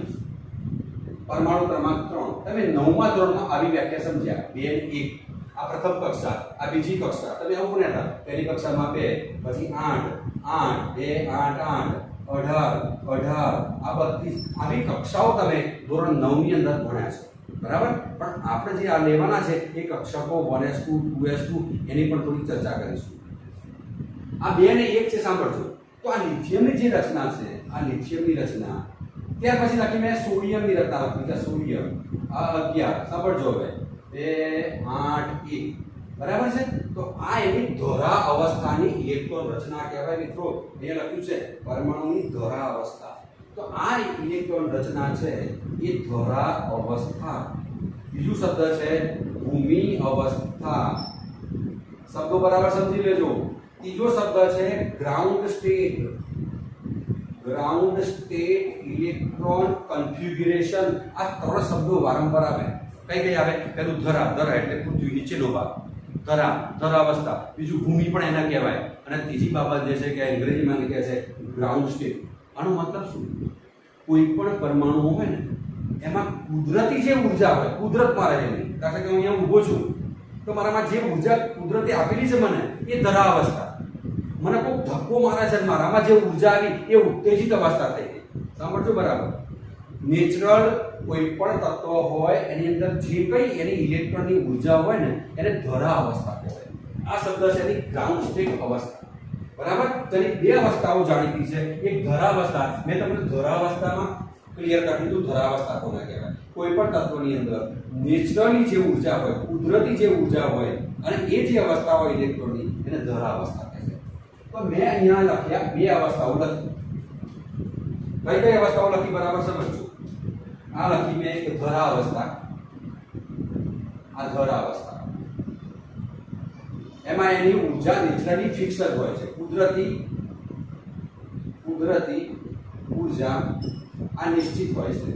પરમાણુ ક્રમાંક 3, તમે 9મા ધોરણમાં આવી વ્યાખ્યા સમજ્યા. 2 અને 1 આ પ્રથમ કક્ષા, આ બીજી કક્ષા. તમે આવું ભણ્યા હતા. પહેલી કક્ષામાં 2, પછી 8, 8, 2, 8, 8, 18, 18 આ બધી આવી કક્ષાઓ તમે ધોરણ 9 ની અંદર ભણ્યા છો. બરાબર. પણ આપણે જે આ લેવાના છે એ કક્ષકો 1s2, 2s2 એની પણ થોડી ચર્ચા કરીશું. આ 2 અને 1 છે, સાંભળજો. તો આ લિથિયમની જે રચના છે, આ લિથિયમની રચના, ત્યાર પછી લખી મેં સોડિયમની રચના લખી છે. સોડિયમ આ 11, સાંભળજો હવે 2, 8, 1. બરાબર છે. તો આ એની ધોરા અવસ્થાની ઇલેક્ટ્રોન રચના કહેવાય મિત્રો. અહીંયા લખ્યું છે પરમાણુની ધોરા અવસ્થા. તો આ ઇલેક્ટ્રોન રચના છે એ ધોરા અવસ્થા. બીજું શબ્દ છે ભૂમિ અવસ્થા. શબ્દો બરાબર સમજી લેજો. ત્રીજો શબ્દ છે ground state. Ground state electron configuration. આ 3 શબ્દો વારંવાર આવે. કઈ આવે? પેલું ધરા. ધરા એટલે પૃથ્વી નીચેનો ભાગ. ધરાવસ્થા. બીજું ભૂમિ પણ એને કહેવાય. અને ત્રીજી બાબત જે છે કે અંગ્રેજીમાં કહે છે ગ્રાઉન્ડ સ્ટેટ. આનો મતલબ શું? કોઈ પણ પરમાણુ હોય ને એમાં કુદરતી જે ઉર્જા હોય, કુદરતમાં રહેલી, કારણ કે હું અહીંયા ઊભો છું તો મારામાં જે ઉર્જા કુદરતે આપેલી છે મને એ ધરાવસ્થા. મને કોઈ ધક્કો મારે છે, મારામાં જે ઉર્જા આવી એ ઉત્તેજિત અવસ્થા થઈ ગઈ. સાંભળજો બરાબર. નેચરલ કોઈ પણ તત્વ હોય એની અંદર જે કઈ એની ઇલેક્ટ્રોનની ઉર્જા હોય ને એને ધરા અવસ્થા કહેવાય. આ શબ્દ છે એની ગ્રાઉન્ડ સ્ટેટ અવસ્થા. બરાબર. તેની 2 અવસ્થાઓ જાણીતી છે. એક ધરા અવસ્થા. મેં તમને ધરા અવસ્થામાં ક્લિયર કરી દીધું ધરાવસ્થા કોને કહેવાય. કોઈ પણ તત્વની અંદર નેચરલી જે ઊર્જા હોય, કુદરતી જે ઊર્જા હોય અને એ જે અવસ્થા હોય ઇલેક્ટ્રોનની એને ધરાવસ્થા કહે છે. તો મેં અહીંયા લખ્યા બે અવસ્થાઓ લખી. કઈ કઈ અવસ્થાઓ લખી બરાબર સમજજો. આ લખી મેં એક ધરાવસ્થા, આ ધરાવસ્થા. એમાં એની ઊર્જા નેચરલી ફિક્સ જ હોય છે. કુદરતી ઊર્જા આ નિશ્ચિત હોય છે,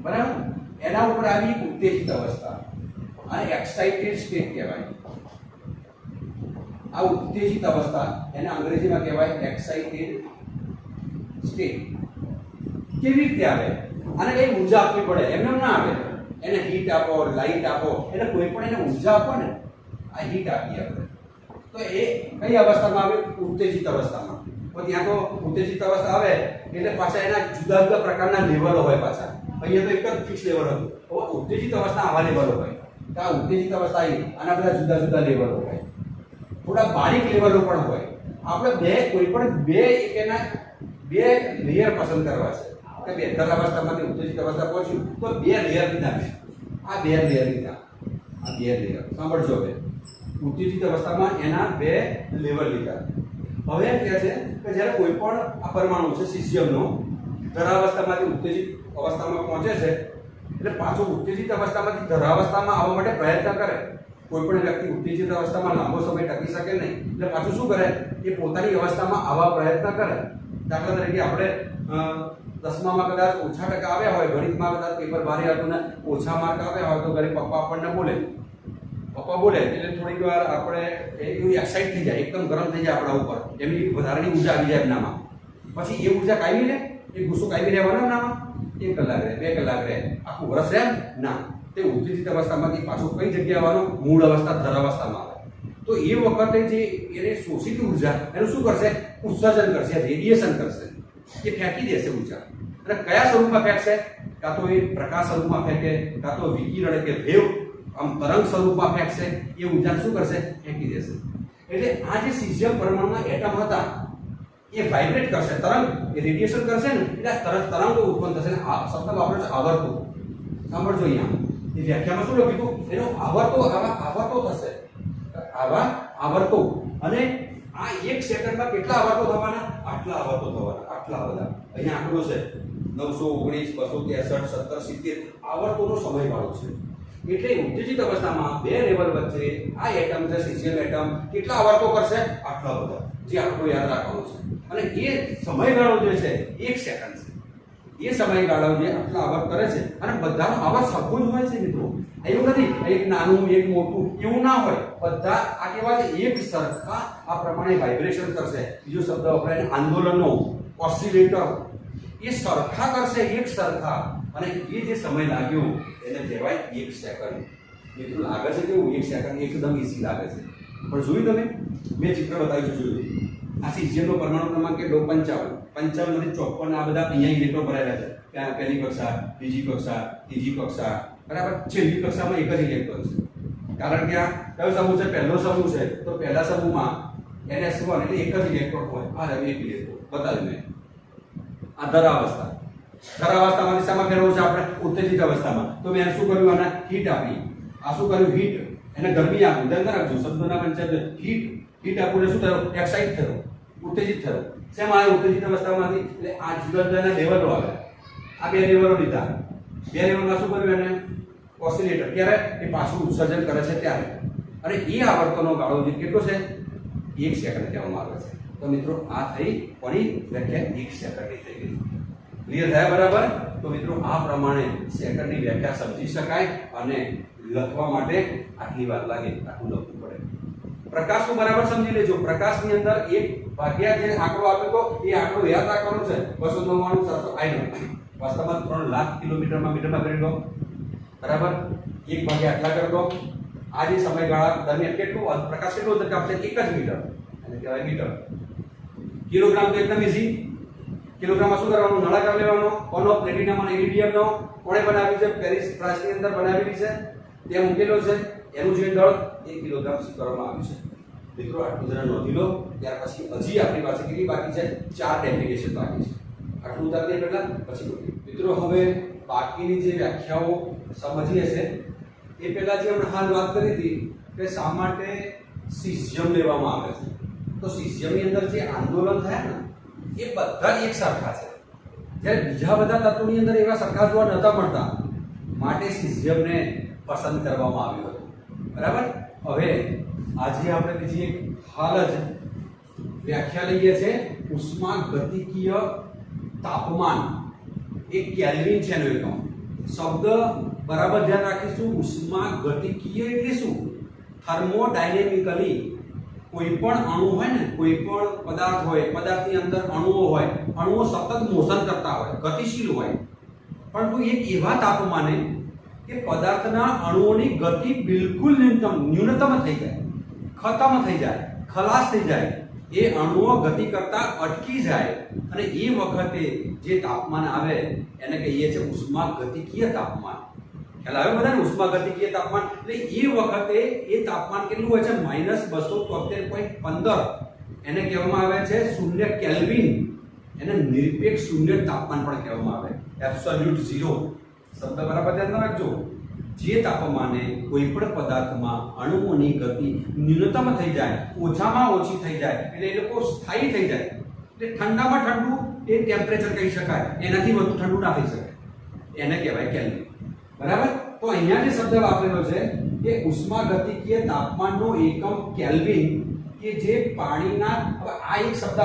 બરાબર. એના ઉપર આવી ઉત્તેજિત અવસ્થા અને એક્સાઇટેડ સ્ટેટ કહેવાય. આ ઉત્તેજિત અવસ્થા એને અંગ્રેજીમાં કહેવાય એક્સાઇટેડ સ્ટેટ. કેવી રીતે આવે? આને કઈ ઊર્જા આપવી પડે, એમને ના આવે. એને હીટ આપો, લાઇટ આપો, એટલે કોઈ પણ એને ઊર્જા આપો ને, આ હીટ આપીએ આપણે, તો એ કઈ અવસ્થામાં આવે? ઉત્તેજિત અવસ્થામાં. તો ત્યાં તો ઉત્તેજિત અવસ્થા આવે એટલે પાછા એના જુદા જુદા પ્રકારના લેવલો હોય. પાછા અહીંયા તો એક જ ફિક્સ લેવલ હતું. હવે ઉત્તેજિત અવસ્થા આવા લેવલો હોય. તો આ ઉત્તેજિત અવસ્થા આના બધા જુદા જુદા લેવલો હોય. થોડા બારીક લેવલો પણ હોય. આપણે કોઈ પણ બે લેયર પસંદ કરવા છે કે બે ધરાવસ્થામાંથી ઉત્તેજિત અવસ્થા પહોંચ્યું તો બે લેયર લીધા મેં. આ બે લેયર લીધા, આ બે લેયર સાંભળજો. હવે ઉત્તેજિત અવસ્થામાં એના બે લેવલ લીધા. હવે એમ કહે છે કે જ્યારે કોઈ પણ આ પરમાણુ છે સિસ્ટમનો ધરાવસ્થામાંથી ઉત્તેજિત અવસ્થામાં પહોંચે છે એટલે પાછો ઉત્તેજિત અવસ્થામાંથી ધરાવસ્થામાં આવવા માટે પ્રયત્ન કરે. કોઈ પણ વ્યક્તિ ઉત્તેજિત અવસ્થામાં લાંબો સમય ટકી શકે નહીં એટલે પાછું શું કરે? એ પોતાની અવસ્થામાં આવવા પ્રયત્ન કરે. દાખલા તરીકે આપણે 10મામાં કદાચ ઓછા ટકા આવ્યા હોય, ગણિતમાં કદાચ પેપર ભારે હતું ને ઓછા માર્ક આવ્યા હોય તો ઘરે પપ્પા આપણને બોલે. પપ્પા બોલે એટલે થોડીક વાર આપણે એવું એક્સાઇટ થઈ જાય, એકદમ ગરમ થઈ જાય આપણા ઉપર. એમની વધારાની ઊર્જા આવી જાય એમનામાં. પછી એ ઊર્જા કાયમી રહે? એ ગુસ્સો કાયમી રહેવાનો એમનામાં? 1 કલાક રહે, 2 કલાક રહે, આખું વર્ષ રહે ના. તે ઉત્તેજિત અવસ્થામાંથી પાછું કઈ જગ્યાએ આવવાનો? મૂળ અવસ્થા ધરાવસ્થામાં આવે. તો એ વખતે જે એને શોષિત ઊર્જા એનું શું કરશે? ઉત્સર્જન કરશે, રેડિયેશન કરશે. એ ફેંકી દેશે ઊર્જા. અને કયા સ્વરૂપમાં ફેંકશે? કાં તો એ પ્રકાશ સ્વરૂપમાં ફેંકે, કાં તો વિકિરણ કે વેવ આમ તરંગ સ્વરૂપમાં ફેંકશે. એ ઊર્જાને શું કરશે? ફેંકી દેશે. એટલે આ જે સીઝિયમ પરમાણુના એટમ હતા એ વાઇબ્રેટ કરશે, તરંગ, એ રેડિયેશન કરશે ને એટલે તરંગો ઉત્પન્ન થશે. આ શબ્દ વાપરે છે આવર્તો. સાંભળજો અહીંયા એ વ્યાખ્યામાં શું લખ્યું હતું? એનો આવર્તો થશે, આવા આવર્તો. અને આ 1 સેકન્ડમાં કેટલા આવર્તો થવાના? આટલા આવર્તો થવાના, આટલા બધા. અહીંયા આંકડો છે 919, 263, 17, 70 આવર્તોનો સમયગાળો છે. એટલે ઉત્તેજિત અવસ્થામાં બે લેવલ વચ્ચે આ એટમ છે, સિસ્ટમ એટમ, કેટલા આવર્તો કરશે? આટલા બધા. જે આંકડો યાદ રાખવાનો છે. અને એ સમયગાળો જે છે 1 સેકન્ડ છે. એ સમયગાળો જે આટલા આવર્ત કરે છે અને બધાનો આવર્ત સરખો જ હોય છે મિત્રો. એવું નથી એક નાનું એક મોટું એવું ના હોય. બધા આ કેવા છે? એક સરખા આ પ્રમાણે વાઇબ્રેશન કરશે. બીજો શબ્દ વપરાય આંદોલનો, ઓસિલેટર. એ સરખા કરશે, એક સરખા. અને એ જે સમય લાગ્યો એને કહેવાય 1 સેકન્ડ. મિત્રો લાગે છે કેવું? 1 સેકન્ડ એકદમ ઈઝી લાગે છે. પણ જોયું તમે? મેં ચિત્ર બતાવ્યું છે, જોયું? આ સિસ્ટમનો પરમાણુ ક્રમાંક કેટલો? 55. 55 માંથી 54 આ બધા અહીંયા ઇલેક્ટ્રોન ભરાયેલા છે. ત્યાં પહેલી કક્ષા, બીજી કક્ષા, ત્રીજી કક્ષા, બરાબર. છેલ્લી કક્ષામાં એક જ ઇલેક્ટ્રોન છે. કારણ કે આ કયો સમૂહ છે? પહેલો સમૂહ છે. તો પહેલા સમૂહમાં NS1 એટલે એક જ ઇલેક્ટ્રોન હોય. આ એક ઇલેક્ટ્રોન બતાવ્યું મેં. આ ધરાવસ્થા. ધરાવસ્થામાંથી શામાં ફેરવવું છે આપણે? ઉત્તેજિત અવસ્થામાં. તો મેં શું કર્યું? આને હીટ આપી. આ શું કર્યું? હીટ. એને ગરમી આપી. ધ્યાન રાખજો શબ્દોના પંચાયત. હીટ આપવું એટલે શું થયું? એક્સાઇટ થયો, ઉત્તેજિત થયો. શેમાં આવે? ઉત્તેજિત અવસ્થામાંથી. એટલે આ જુદા જુદાના લેવલો આવે. આ બે લેવલો લીધા. બે લેવલમાં શું કર્યું? એને ઓસિલેટર. ક્યારે? એ પાછું ઉત્સર્જન કરે છે ત્યારે. અને એ આવર્તનો ગાળો જે કેટલો છે? 1 સેકન્ડ કહેવામાં આવે છે. તો મિત્રો આ થઈ કોની વ્યાખ્યા? 1 સેકન્ડની થઈ ગઈ. ક્લિયર થયા? બરાબર. તો મિત્રો આ પ્રમાણે સેકન્ડની વ્યાખ્યા સમજી શકાય અને લખવા માટે આટલી વાર લાગે આટલું લખવું પડે. પ્રકાશનું બરાબર સમજી લેજો. પ્રકાશની અંદર 1 જે આંકડો આપ્યો તો એ આંકડો યાદ રાખવાનો છે. 299 700 આઈ નો વાસ્તવમાં 3 લાખ કિલોમીટરમાં મીટરમાં કરી દો. બરાબર. 1 ભાગ્યા આટલા કરી દો. આ જે સમયગાળા દરમિયાન કેટલું પ્રકાશ કેટલું અંતર કાપશે? 1 જ મીટર. એટલે કહેવાય મીટર. કિલોગ્રામ તો એકદમ ઈઝી. કિલોગ્રામમાં શું કરવાનું? નળાકાર લેવાનો. કોનો? પ્લેટિનમ અને ઇરિડિયમનો. કોણે બનાવ્યું છે? પેરિસ ફ્રાન્સની અંદર બનાવેલી છે. ત્યાં મૂકેલો છે. એનું જે દળ 1 કિલોગ્રામ સ્વીકારવામાં આવ્યું છે. મિત્રો આટલું જરા નોંધી લો. ત્યાર પછી હજી આપણી પાસે કેટલી બાકી છે? 4 ડેફિનેશન બાકી છે. આટલું ઉતારી દઈએ પહેલા પછી મિત્રો હવે બાકીની જે વ્યાખ્યાઓ સમજીએ છે એ પહેલા જે આપણે હાલ વાત કરી હતી કે શા માટે સિઝિયમ લેવામાં આવે છે તો સિઝિયમની અંદર જે આંદોલન થયા ને એ બધા એક સરખા છે જ્યારે બીજા બધા તત્વોની અંદર એવા સરખા જોવા નહોતા મળતા માટે સિઝિયમને પસંદ કરવામાં આવ્યું હતું બરાબર હવે આજે આપણે બીજી એક હાલ જ વ્યાખ્યા લઈએ છે ઉષ્માગતિકીય તાપમાન એક કેલ્વિન છે એનો એકમ શબ્દ બરાબર ધ્યાન રાખીશું ઉષ્માગતિકીય એટલે શું થર્મોડાયનેમિકલી કોઈ પણ અણુ હોય ને કોઈ પણ પદાર્થ હોય પદાર્થની અંદર અણુઓ હોય અણુઓ સતત મોશન કરતા હોય ગતિશીલ હોય પરંતુ એક એવા તાપમાને કે પદાર્થના અણુઓની ગતિ બિલકુલ ન્યૂનતમ થઈ જાય ખતમ થઈ જાય ખલાસ થઈ જાય એ અણુઓ ગતિ કરતા અટકી જાય અને એ વખતે જે તાપમાન આવે એને કહીએ છીએ ઉષ્માગતિકીય તાપમાન ખ્યાલ આવ્યો બધાને ઉષ્માગતિકીય તાપમાન એટલે એ વખતે એ તાપમાન કેટલું હોય છે -273.15 એને કહેવામાં આવે છે શૂન્ય કેલ્વિન એને નિરપેક્ષ શૂન્ય તાપમાન પણ કહેવામાં આવે એબ્સોલ્યુટ ઝીરો શબ્દ બરાબર ધ્યાન રાખજો જે તાપમાને કોઈ પણ પદાર્થમાં અણુઓની ગતિ ન્યૂનતમ થઈ જાય ઓછામાં ઓછી થઈ જાય એટલે એ લોકો સ્થાયી થઈ જાય એટલે ઠંડામાં ઠંડુ એ ટેમ્પરેચર કહી શકાય એનાથી વધુ ઠંડુ ના થઈ શકે એને કહેવાય કેલ્વિન બરાબર તો અહીંયા જે શબ્દ વાપરેલો છે એ ઉષ્માગતિકીય તાપમાનનો એકમ કેલ્વિન કે જે પાણીના હવે આ એક શબ્દ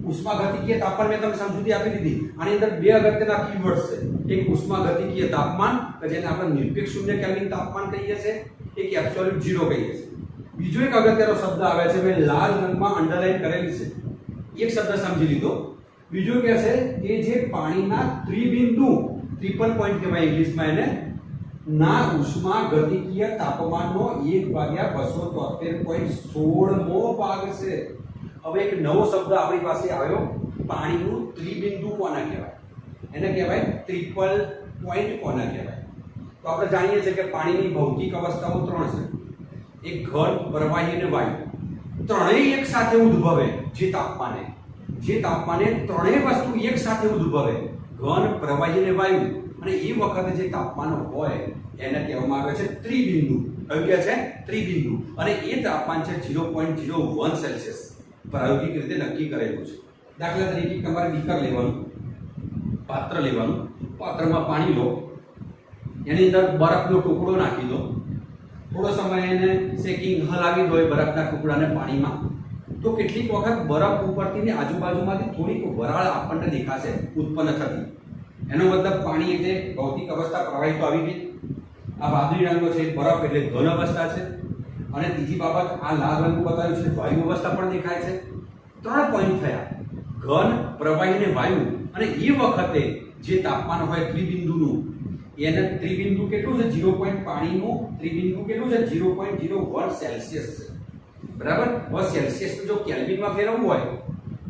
ઉષ્માગતિકીય તાપમાન મેં તમને સમજૂતી આપી દીધી આની અંદર બે અગત્યના કીવર્ડ્સ છે એક ઉષ્માગતિકીય તાપમાન કે જેને આપણે નિરપેક્ષ શૂન્ય કેલ્વિન તાપમાન કહીએ છીએ એક એબ્સોલ્યુટ ઝીરો કહીએ છીએ બીજો એક અગત્યનો શબ્દ આવે છે મેં લાલ રંગમાં અંડરલાઈન કરેલી છે એક શબ્દ સમજી લીધો બીજો કે છે કે જે પાણીના ત્રિબિંદુ ટ્રિપલ પોઈન્ટ કહેવાય ઇંગ્લિશમાં એને ના ઉષ્માગતિકીય તાપમાનનો 1/273.16મો ભાગ છે હવે એક નવો શબ્દ આપણી પાસે આવ્યો પાણીનું ત્રિબિંદુ કોને કહેવાય એને કહેવાય ટ્રિપલ પોઈન્ટ કોને કહેવાય તો આપણે જાણીએ છીએ કે પાણીની ભૌતિક અવસ્થાઓ ત્રણ છે એક ઘન પ્રવાહી અને વાયુ ત્રણેય એક સાથે ઉદ્ભવે જે તાપમાને ત્રણેય વસ્તુ એક સાથે ઉદ્ભવે ઘન પ્રવાહી અને વાયુ અને એ વખતે જે તાપમાન હોય એને કહેવામાં આવે છે ત્રિબિંદુ કયું કે છે ત્રિબિંદુ અને એ તાપમાન છે 0.01 સેલ્સિયસ પ્રાયોગિક રીતે નક્કી કરેલું છે દાખલા તરીકે તમારે બીકર લેવાનું પાત્ર લેવાનું પાત્રમાં પાણી લો એની અંદર બરફનો ટુકડો નાખી દો થોડો સમય એને શેકિંગ હલાવી દો એ બરફના ટુકડાને પાણીમાં તો કેટલીક વખત બરફ ઉપરથી આજુબાજુમાંથી થોડીક વરાળ આપણને દેખાશે ઉત્પન્ન થતી એનો મતલબ પાણી એટલે ભૌતિક અવસ્થા પ્રવાહી તો આવી ગઈ આ વાદળી રંગનો છે બરફ એટલે ઘન અવસ્થા છે અને ત્રીજી બાબત આ લાલ રંગ બતાવ્યું છે વાયુ અવસ્થા પણ દેખાય છે ત્રણ પોઈન્ટ થયા ઘન પ્રવાહી અને વાયુ અને એ વખતે જે તાપમાન હોય ત્રિબિંદુનું એને ત્રિબિંદુ કેટલું છે 0. પાણીનું ત્રિબિંદુ કેટલું છે 0.01 સેલ્સિયસ છે બરાબર હવે સેલ્સિયસ જો કેલ્વિનમાં ફેરવવું હોય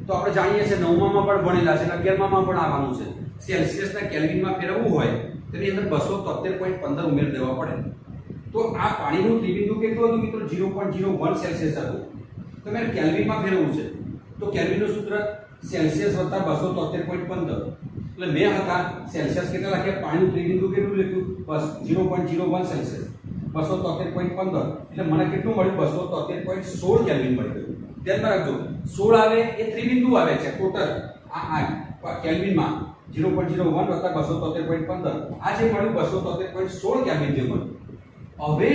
તો આપણે જાણીએ છીએ 9માં પણ ભણેલા છે 11માં પણ આવવાનું છે સેલ્સિયસને કેલ્વિનમાં ફેરવવું હોય તેની અંદર 273.15 ઉમેર દેવા પડે તો આ પાણીનું ત્રિબિંદુ કેટલું હતું મિત્રો 0.01 સેલ્સિયસ હતું તો મેં કેલ્વિનમાં ફેરવવું છે તો કેલ્વિનનું સૂત્ર સેલ્સિયસ વત્તા 273.15 એટલે મેં હતા સેલ્સિયસ કેટલા લખ્યા પાણીનું ત્રિબિંદુ કેટલું લખ્યું બસ 0.01 સેલ્સિયસ 273.15 એટલે મને કેટલું મળ્યું 273.16 કેલ્વિન મળી ગયું ધ્યાનમાં રાખજો 16 આવે એ ત્રિબિંદુ આવે છે ટોટલ આ કેલ્વિનમાં 0.01 વત્તા 273.15 આ જે મળ્યું 273.16 કેલ્વિન જે મળ્યું હવે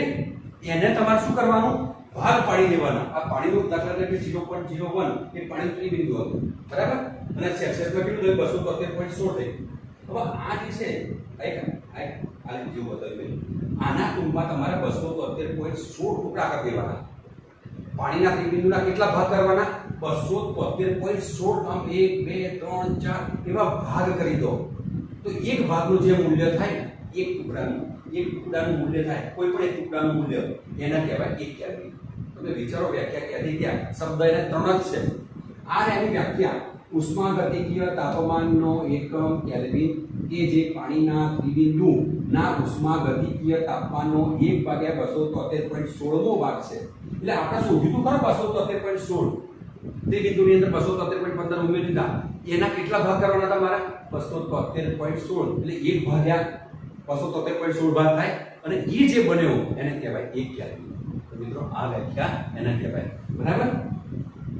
એને તમારે શું કરવાનું ભાગ પાડી લેવાના આ પાણીનું દાખલા તરીકે 0.01 એ પાણી ત્રિબિંદુ હતું બરાબર અને સેલ્સિયસમાં કેટલું થયું 273.16 થયું હવે આ જે છે આ જેવું બતાવ્યું આના ટૂંકમાં તમારે 273.16 ટુકડા કરી દેવાના પાણીના ત્રિબિંદુના કેટલા ભાગ કરવાના 273.16 આમ 1 2 3 4 એવા ભાગ કરી દો તો એક ભાગનું જે મૂલ્ય થાય એક ટુકડાનું મૂલ્ય થાય કોઈ પણ એક ટુકડાનું મૂલ્ય એને કહેવાય 1 કેલ્વિન તમે વિચારો વ્યાખ્યા ક્યાંથી ગયા શબ્દ એને ત્રણ જ છે આ એની વ્યાખ્યા ઉષ્માગતિકીય તાપમાનનો એકમ કેલ્વિન કે જે પાણીના ત્રિબિંદુના ઉષ્માગતિકીય તાપમાનનો 1/273.16મો ભાગ છે એટલે આપણે શોધ્યું ખરો 273.16 તે બિંદુની અંદર 273.15 ઉમેરી દીધા, એના કેટલા ભાગ કરવાના હતા મારા? 273.16, એટલે 1 ભાગ્યા 273.16 ભાગ થાય, અને એ જે બન્યો એને કહેવાય 1 કેલ્વિન. તો મિત્રો આ વ્યાખ્યા એને કહેવાય. બરાબર?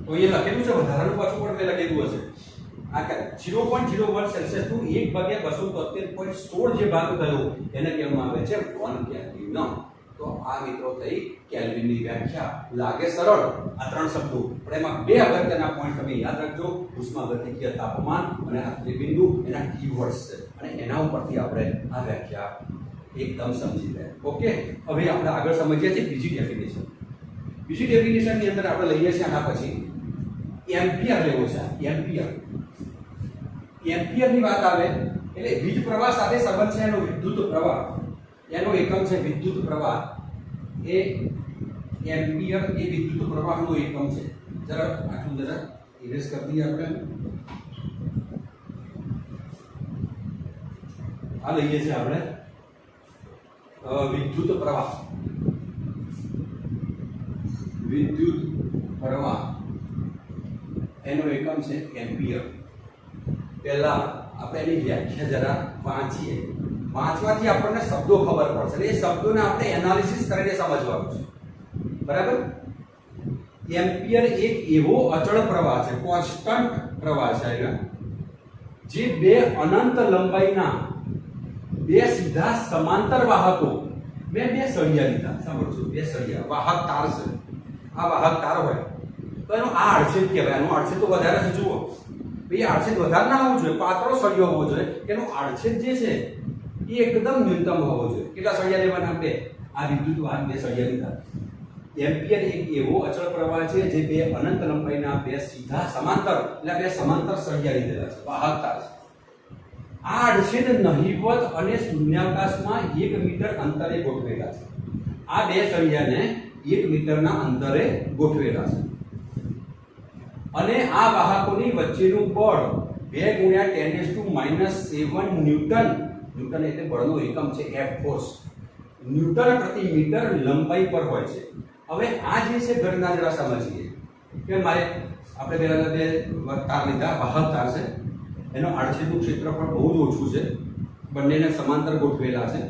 તો એ લખેલું છે, વધારાનું પાછું પણ મેં લખેલું હશે. આ 0.01 સેલ્સિયસ નું 1 ભાગ્યા 273.16 જે ભાગ થયો એને કહેવામાં આવે છે 1 કેલ્વિન. તો આ મિત્રો થઈ કેલ્વિનની વ્યાખ્યા. લાગે સરળ આ 3 શબ્દો, પણ એમાં 2 અગત્યના પોઈન્ટ તમે યાદ રાખજો: ઉષ્માગતિકીય તાપમાન અને આ ત્રિબિંદુ એના કીવર્ડ્સ છે, અને એના ઉપરથી આપણે આ વ્યાખ્યા એકદમ સમજી ગયા. ઓકે, હવે આપણે આગળ સમજીએ છીએ બીજી ડેફિનેશન. બીજી ડેફિનેશનની અંદર આપણે લઈએ છીએ આના પછી એમ્પિયર લેવો છે. એમ્પિયરની વાત આવે એટલે વીજ પ્રવાહ સાથે સંબંધ છે એનો વિદ્યુત પ્રવાહ, એનો એકમ છે વિદ્યુત પ્રવાહ. એ એમ્પિયર એ વિદ્યુત પ્રવાહનો એકમ છે. જરા આટલું જરા ઇરેઝ કરી દઈએ આપણે. આ લઈએ છીએ આપણે વિદ્યુત પ્રવાહ. વિદ્યુત પ્રવાહ એનો એકમ છે એમ્પિયર. પહેલા આપણે એની વ્યાખ્યા જરા વાંચીએ. વાંચવાથી આપણને શબ્દો ખબર પડશે, અને એ શબ્દોને આપણે એનાલિસિસ કરીને સમજવાનું છે. બરાબર? એમ્પિયર એક એવો અચળ પ્રવાહ છે, કોન્સ્ટન્ટ પ્રવાહ છે, જે 2 અનંત લંબાઈના 2 સીધા સમાંતર વાહકો, મેં 2 સળિયા લીધા, સાંભળો, 2 સળિયા વાહક તાર છે. આ વાહક તાર હોય તો એનો આ આડછેદ કહેવાય. એનો આડછેદ તો વધારે છે. જુઓ ભાઈ, આડછેદ વધારે ના હોવો જોઈએ, પાતળો સળિયો હોવો જોઈએ. એનો આડછેદ જે છે એ એકદમ ન્યૂનતમ હોવો જોઈએ. કેટલા સળિયા લેવાના? 2. આ વિદ્યુત વાહક 2 સળિયા લીધા. એમ્પિયર એક એવો અચળ પ્રવાહ છે જે 2 અનંત લંબાઈના 2 સીધા સમાંતર, એટલે 2 સમાંતર સળિયા લીધેલા છે, વાહક તાર છે. આ આડછેદ નહિવત અને શૂન્યાવકાશમાં 1 મીટર અંતરે ગોઠવેલા છે. આ 2 સળિયાને 1 મીટરના અંતરે ગોઠવેલા છે, અને આ વાહકોની વચ્ચેનું બળ 2 × 10⁻⁷ ન્યૂટન. ન્યૂટન એટલે બળનો એકમ છે F ફોર્સ. ન્યૂટન પ્રતિ મીટર લંબાઈ પર હોય છે. હવે આ જે છે ઘટના જરા સમજીએ કે મારે આપણે પહેલા 2 તાર લીધા, વાહક તાર છે. એનો આડછેદનું ક્ષેત્રફળ બહુ જ ઓછું છે, બંનેને સમાંતર ગોઠવેલા છે.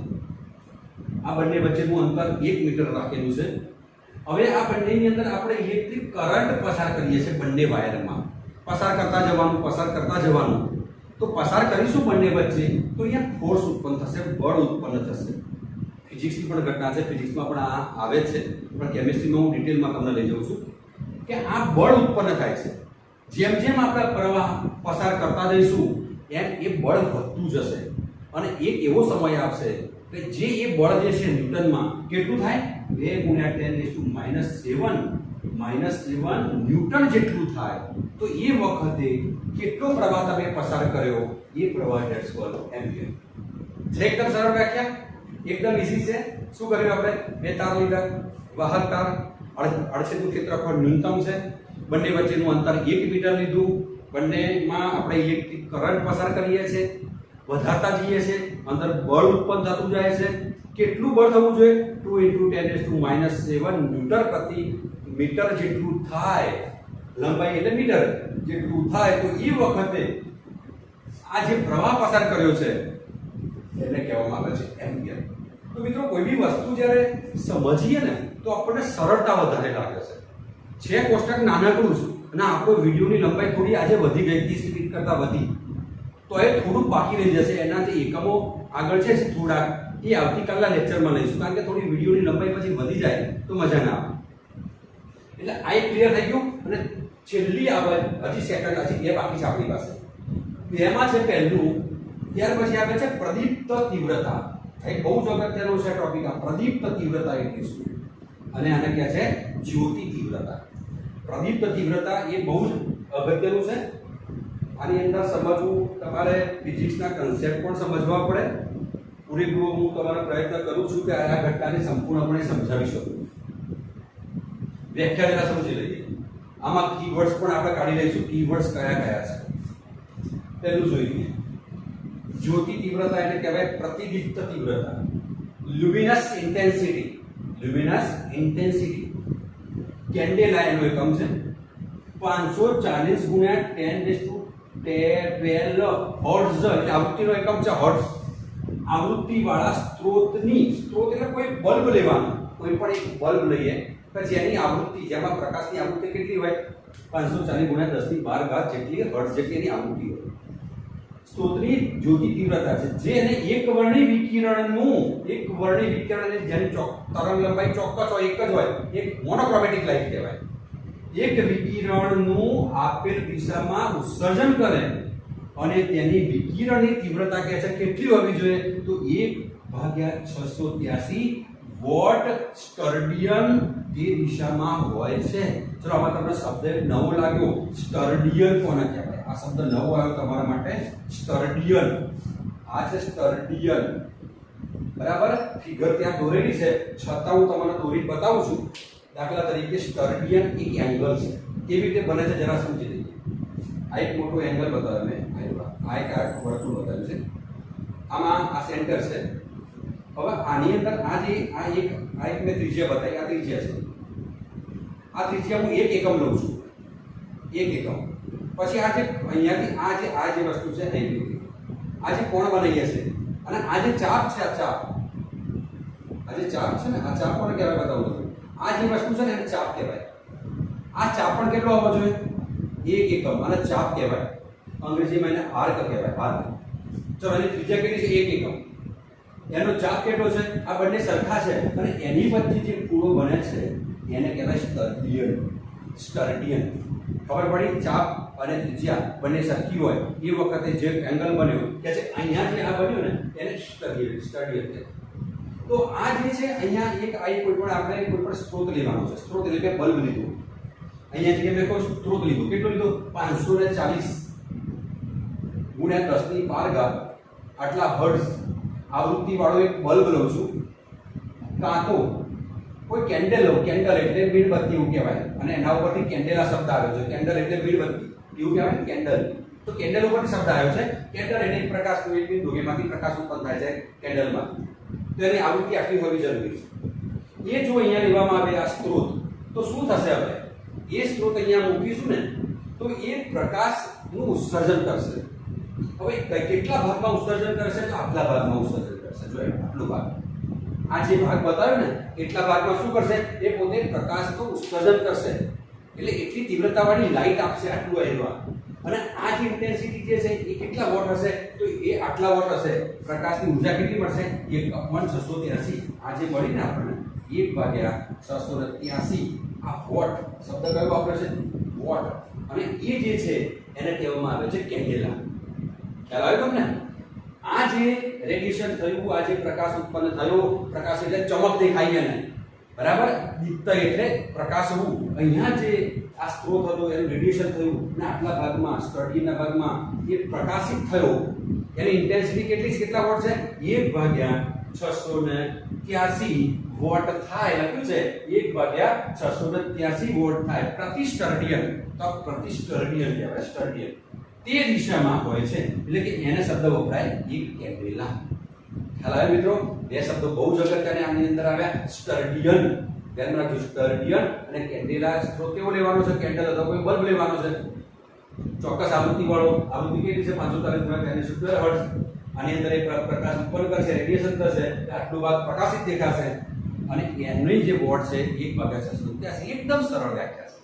આ બંને વચ્ચેનું અંતર 1 મીટર રાખેલું છે. હવે આ બંનેની અંદર આપણે ઇલેક્ટ્રિક કરંટ પસાર કરીએ છીએ. બંને વાયરમાં પસાર કરતા જવાનું. તો પસાર કરીશું બંને વચ્ચે, તો અહીંયા ફોર્સ ઉત્પન્ન થશે, બળ ઉત્પન્ન થશે. ફિઝિક્સની પણ ઘટના છે, ફિઝિક્સમાં પણ આ આવે છે, પણ કેમિસ્ટ્રીમાં હું ડિટેલમાં તમને લઈ જાઉં છું કે આ બળ ઉત્પન્ન થાય છે. જેમ જેમ આપણે પ્રવાહ પસાર કરતા જઈશું એમ એ બળ વધતું જશે, અને એક એવો સમય આવશે કે જે એ બળ જે છે ન્યૂટનમાં કેટલું થાય? 2 × 10⁻⁷ ન્યૂટન જેટલું થાય. તો એ વખતે કેટલો પ્રવાહ તમે પસાર કર્યો એ પ્રવાહ ધેટ્સ કોલ્ડ એમ્પિયર. છે એકદમ સરળ વ્યાખ્યા, એકદમ ઈઝી છે. શું કર્યું આપણે? 2 તાર લીધા, વાહક તાર, આડછેદનું ક્ષેત્રફળ ન્યૂનતમ છે, બંને વચ્ચેનું અંતર 1 મીટર લીધું, બંનેમાં આપણે ઇલેક્ટ્રિક કરંટ પસાર કરીએ છીએ, વધારતા જઈએ છીએ, અંદર બળ ઉત્પન્ન થતું જાય છે. કેટલું બળ થવું જોઈએ? 2 × 10⁻⁷ ન્યૂટન પ્રતિ મીટર જેટલું થાય. લંબાઈ એટલે મીટર જેટલું થાય. તો એ વખતે આ જે પ્રવાહ પસાર કર્યો છે એને કહેવામાં આવે છે એમ્પિયર. તો મિત્રો, કોઈ બી વસ્તુ જ્યારે સમજીએ ને તો આપણને સરળતા વધારે લાગે છે. કોષ્ટક નાનકડું છે, અને આપણો વિડીયોની લંબાઈ થોડી આજે વધી ગઈ, 30 મિનિટ કરતાં વધી, તો એ થોડુંક બાકી રહી જશે. એના જે એકમો આગળ છે થોડા, એ આવતીકાલના લેક્ચરમાં લઈશું, કારણ કે થોડી વિડીયોની લંબાઈ પછી વધી જાય તો મજા ના આવે. એટલે આ એક ક્લિયર થઈ ગયું. અને છેલ્લી આવે હજી સેકન્ડ, હજી 2 બાકી છે આપણી પાસે. 2માં છે પહેલું, ત્યાર પછી આવે છે પ્રદીપ્ત તીવ્રતા. એક બહુ જ અગત્યનો છે ટોપિક આ પ્રદીપ્ત તીવ્રતા એટલે શું, અને આને કહે છે જ્યોતિ તીવ્રતા. પ્રદીપ્ત તીવ્રતા એ બહુ જ અગત્યનું છે. આની અંદર સમજવું તમારે ફિઝિક્સના કન્સેપ્ટ પણ સમજવા પડે. પૂરેપૂરો હું તમારો પ્રયત્ન કરું છું કે આ ઘટનાને સંપૂર્ણપણે સમજાવી શકું. વ્યાખ્યા જરા સમજી લઈએ. આમાં કીવર્ડ્સ પણ આપણે કાઢી લઈશું. કીવર્ડ્સ કયા કયા છે પહેલું જોઈએ. જ્યોતિ તીવ્રતા એટલે કહેવાય પ્રતિદીપ્ત તીવ્રતા, luminous intensity. Luminous intensity candela એનો એકમ છે. 540 ગુણ્યા 10⁻12 હર્ટ્ઝ એટલે આવૃત્તિનો એકમ છે હર્ટ્ઝ. આવૃત્તિ વાળા સ્ત્રોત એટલે કોઈ બલ્બ લેવાનો, કોઈ પણ એક બલ્બ લઈએ કે જેની આવૃત્તિ, જેમાં પ્રકાશની આવૃત્તિ કેટલી હોય 540 ગુણ્યા 10⁻12 જેટલી હર્ટ્ઝ જેટલી એની આવૃત્તિ હોય. સ્ત્રોતની જ્યોતિ તીવ્રતા છે જેને એકવર્ણી વિકિરણ જેની તરંગ લંબાઈ ચોક્કસ હોય, એક જ હોય, એક મોનોક્રોમેટિક લાઇટ કહેવાય. એક વિકિરણનું આપેલ દિશામાં ઉત્સર્જન કરે અને તેની વિકિરણની તીવ્રતા કહે છે કેટલી હોવી જોઈએ તો 1/683 વોટ સ્ટર્ડિયન તે દિશામાં હોય છે. ચલો આમાં તમને શબ્દ નવો લાગ્યો, સ્ટર્ડિયન કોને કહેવાય? આ શબ્દ નવો આવ્યો તમારા માટે, સ્ટર્ડિયન. આ છે સ્ટર્ડિયન, બરાબર. ફિગર ત્યાં દોરેલી છે છતાં હું તમને દોરી બતાવું છું. દાખલા તરીકે સ્ટર્ડિયન એક એંગલ છે, કેવી રીતે બને છે જરા સમજી લઈએ. આ એક મોટો એંગલ બતાવ્યો મેં, આ એક વર્તુળ બતાવ્યું છે, આમાં આ સેન્ટર છે. હવે આની અંદર આ એક મેં ત્રિજ્યા બતાવી, આ ત્રિજ્યા છે. આ ત્રિજ્યા હું 1 એકમ લઉં છું, 1 એકમ. પછી આ જે અહીંયાથી આ જે વસ્તુ છે અહીં, આ જે કોણ બનાવીએ છે અને આ જે ચાપ છે, આ ચાપ છે ને, આ ચાપ કોને કહેવાય બતાવું છું. આ જે વસ્તુ છે ને એને ચાપ કહેવાય. આ ચાપ પણ કેટલો હોવો જોઈએ 1 એકમ, અને ચાપ કહેવાય. અંગ્રેજીમાં એને આર્ક કહેવાય, આર્ક. ચલો એની ત્રિજ્યા કેટલી છે 1 એકમ. એનો ચાપ કેટલો છે? આ બંને સરખા છે અને એની વચ્ચે જે ખૂણો બને છે એને કહેવાય સ્ટર્ડિયન. ખબર પડી? ચાપ અને ત્રિજ્યા બંને સરખી હોય એ વખતે જે એંગલ બન્યો કે છે અહીંયા જે આ બન્યો ને એને સ્ટર્ડિયન કહેવાય. તો આ જે છે અહીંયા કોઈ પણ આપણે કોઈ પણ સ્ત્રોત લેવાનો છે. સ્ત્રોત એટલે કે બલ્બ લીધું, અહીંયા જે મેં કોઈ સ્ત્રોત લીધો, કેટલો લીધો 540 ગુણ્યા 10⁻12 આટલા હર્ટ્ઝ આવૃત્તિ વાળો એક બલ્બ લઉં છું, કાં તો કોઈ કેન્ડલ લઉં. કેન્ડલ એટલે મીણબત્તી એવું કહેવાય, અને એના ઉપરથી કેન્ડેલા શબ્દ આવ્યો છે. કેન્ડલ એટલે મીણબત્તી એવું કહેવાય, કેન્ડલ. તો કેન્ડલ ઉપરથી શબ્દ આવ્યો છે. કેન્ડલ એટલે એક પ્રકાશનું એક બિંદુ, એમાંથી પ્રકાશ ઉત્પન્ન થાય છે કેન્ડલમાં. તો એની આવૃત્તિ આટલી હોવી જરૂરી છે. એ જો અહીંયા લેવામાં આવે આ સ્ત્રોત, તો શું થશે? હવે એ સ્ત્રોત અહીંયા મૂકીશું ને તો એ પ્રકાશનું ઉત્સર્જન કરશે. હવે કેટલા ભાગમાં ઉત્સર્જન કરશે? તો આટલા ભાગમાં ઉત્સર્જન કરશે. જો આટલો ભાગ, આ જે ભાગ બતાવ્યો ને એટલા ભાગમાં શું કરશે? એ પોતે પ્રકાશનું ઉત્સર્જન કરશે. એટલે એટલી તીવ્રતાવાળી લાઇટ આપશે આટલું એવા. અને આ જે ઇન્ટેન્સિટી જે છે એ કેટલા વોટ હશે? તો એ આટલા વોટ હશે. પ્રકાશની ઊર્જા કેટલી મળશે? 1/683. આ જે મળી ને આપણને 1/683 આ વોટ શબ્દ કયો વાપરે છે? વોટ. અને એ જે છે એને કહેવામાં આવે છે કેન્ડેલા. ખ્યાલ આવ્યો તમને? આ જે રેડિયેશન થયું, આ જે પ્રકાશ ઉત્પન્ન થયો, પ્રકાશ એટલે ચમક દેખાય ને, બરાબર. દીપ્ત એટલે પ્રકાશવું. અહીંયા જે આ સ્ત્રોત હતો એનું રેડિયેશન થયું અને આટલા ભાગમાં સ્ટડીના ભાગમાં એ પ્રકાશિત થયો. એની ઇન્ટેન્સિટી કેટલી છે? કેટલા વોટ છે? 1/683 વોટ થાય. લખ્યું છે 1/683 વોટ થાય પ્રતિ સ્ટર્ડિયન. તો પ્રતિ સ્ટર્ડિયન કહેવાય, સ્ટર્ડિયન. તે દિશામાં હોય છે એટલે કે એને શબ્દ વપરાય એક કેન્ડેલા. ખ્યાલ આવે મિત્રો? બે શબ્દો બહુ જ અગત્યના આની અંદર આવ્યા. સ્ટર્ડિયન, ધ્યાન રાખજો, સ્ટર્ડિયન અને કેન્ડેલા. સ્ત્રોત કેવો લેવાનો છે? કેન્ડલ અથવા કોઈ બલ્બ લેવાનો છે ચોક્કસ આવૃત્તિ વાળો. આવૃત્તિ કેટલી છે? 540 ગુણ્યા 10⁻12 હર્ટ્ઝ. આની અંદર એક પ્રકાશ ઉત્પન્ન કરશે, રેડિયેશન થશે, આટલું ભાગ પ્રકાશિત દેખાશે અને એની જે વોટ છે 1/683. એકદમ સરળ વ્યાખ્યા છે,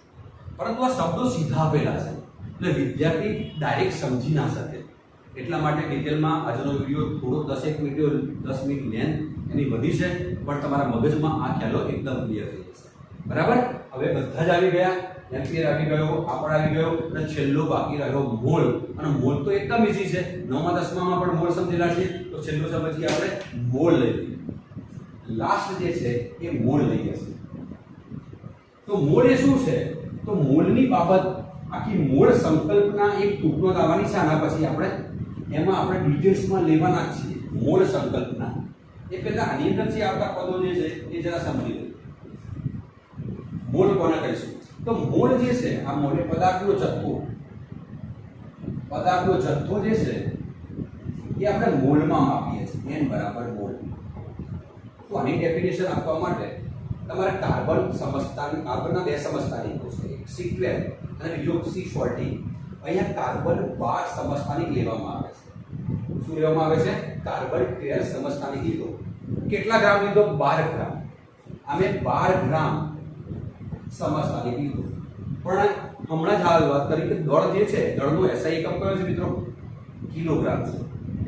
પરંતુ આ શબ્દો સીધા આપેલા છે એટલે વિદ્યાર્થી ડાયરેક્ટ સમજી ના શકે. એટલા માટે ડિટેલમાં આજનો વિડીયો થોડો 10 મિનિટ લેન્થ એની વધી છે, પણ તમારા મગજમાં આ ખ્યાલો એકદમ ક્લિયર થઈ જશે. બરાબર. હવે બધા જ આવી ગયા, એમ્પિયર આવી ગયો, આપણ આવી ગયો અને છેલ્લો બાકી રહ્યો મોલ. અને મોલ તો એકદમ ઈઝી છે, 9મા 10મામાં પણ મોલ સમજેલા છે. તો છેલ્લો સમજીએ આપણે મોલ લઈએ. લાસ્ટ જે છે એ મોલ લઈએ છે. તો મોલ એ શું છે? તો મોલની બાબત આખી મૂળ સંકલ્પના એક ટૂંકનો આવવાની છે. આના પછી એમાં આપણે ડિટેલ્સમાં લેવાના જ છીએ. મૂળ સંકલ્પના એ પહેલા આની અંદર જે આવતા પદો જે છે એ જરા સમજી લો. મૂળ કોને કહીશું? તો મૂળ જે છે આ મૂળ પદાર્થનો જથ્થો જે છે એ આપણે મોલમાં આપીએ છીએ. n બરાબર મોલ. તો આની ડેફિનેશન આપવા માટે તમારે કાર્બનના 2 સમજતાની છે. એક C12 અને બીજો C40. અહીંયા કાર્બન 12 સમસ્થાનિક લેવામાં આવે છે. શું લેવામાં આવે છે? કાર્બન 12 સમસ્થાનિક લીધો. કેટલા ગ્રામ લીધો? 12 ગ્રામ. આમે 12 ગ્રામ સમસ્થાનિક લીધો. પણ હમણાં જ હાલ વાત કરી કે દળ જે છે, દળનો SI એકમ કયો છે મિત્રો? કિલોગ્રામ છે.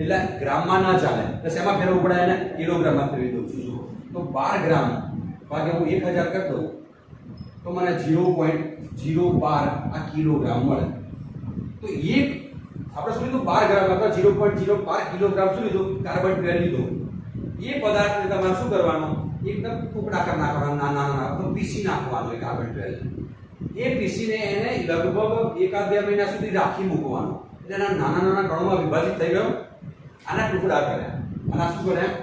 એટલે ગ્રામમાં ના ચાલે, તો શેમાં ફેરવવું પડે? એને કિલોગ્રામમાં ફેરવી દઉં છું. જુઓ તો 12 ગ્રામ ભાગે હું 1000 કરી દઉં તો મને 0.012 આ કિલોગ્રામ મળે. તો એક આપણે શું લીધું? 12 ગ્રામ અથવા 0.012 કિલોગ્રામ શું લીધું? કાર્બન 12 લીધો. એ પદાર્થને તમારે શું કરવાનું? એકદમ ટુકડા કરી નાખવાના, નાના નાના, તો પીસી નાખવાનો એ કાર્બન 12. એ પીસીને એને લગભગ 1-2 મહિના સુધી રાખી મૂકવાનો. એટલે એના નાના નાના કણોમાં વિભાજિત થઈ ગયો. આના ટુકડા કર્યા. આના શું કર્યા?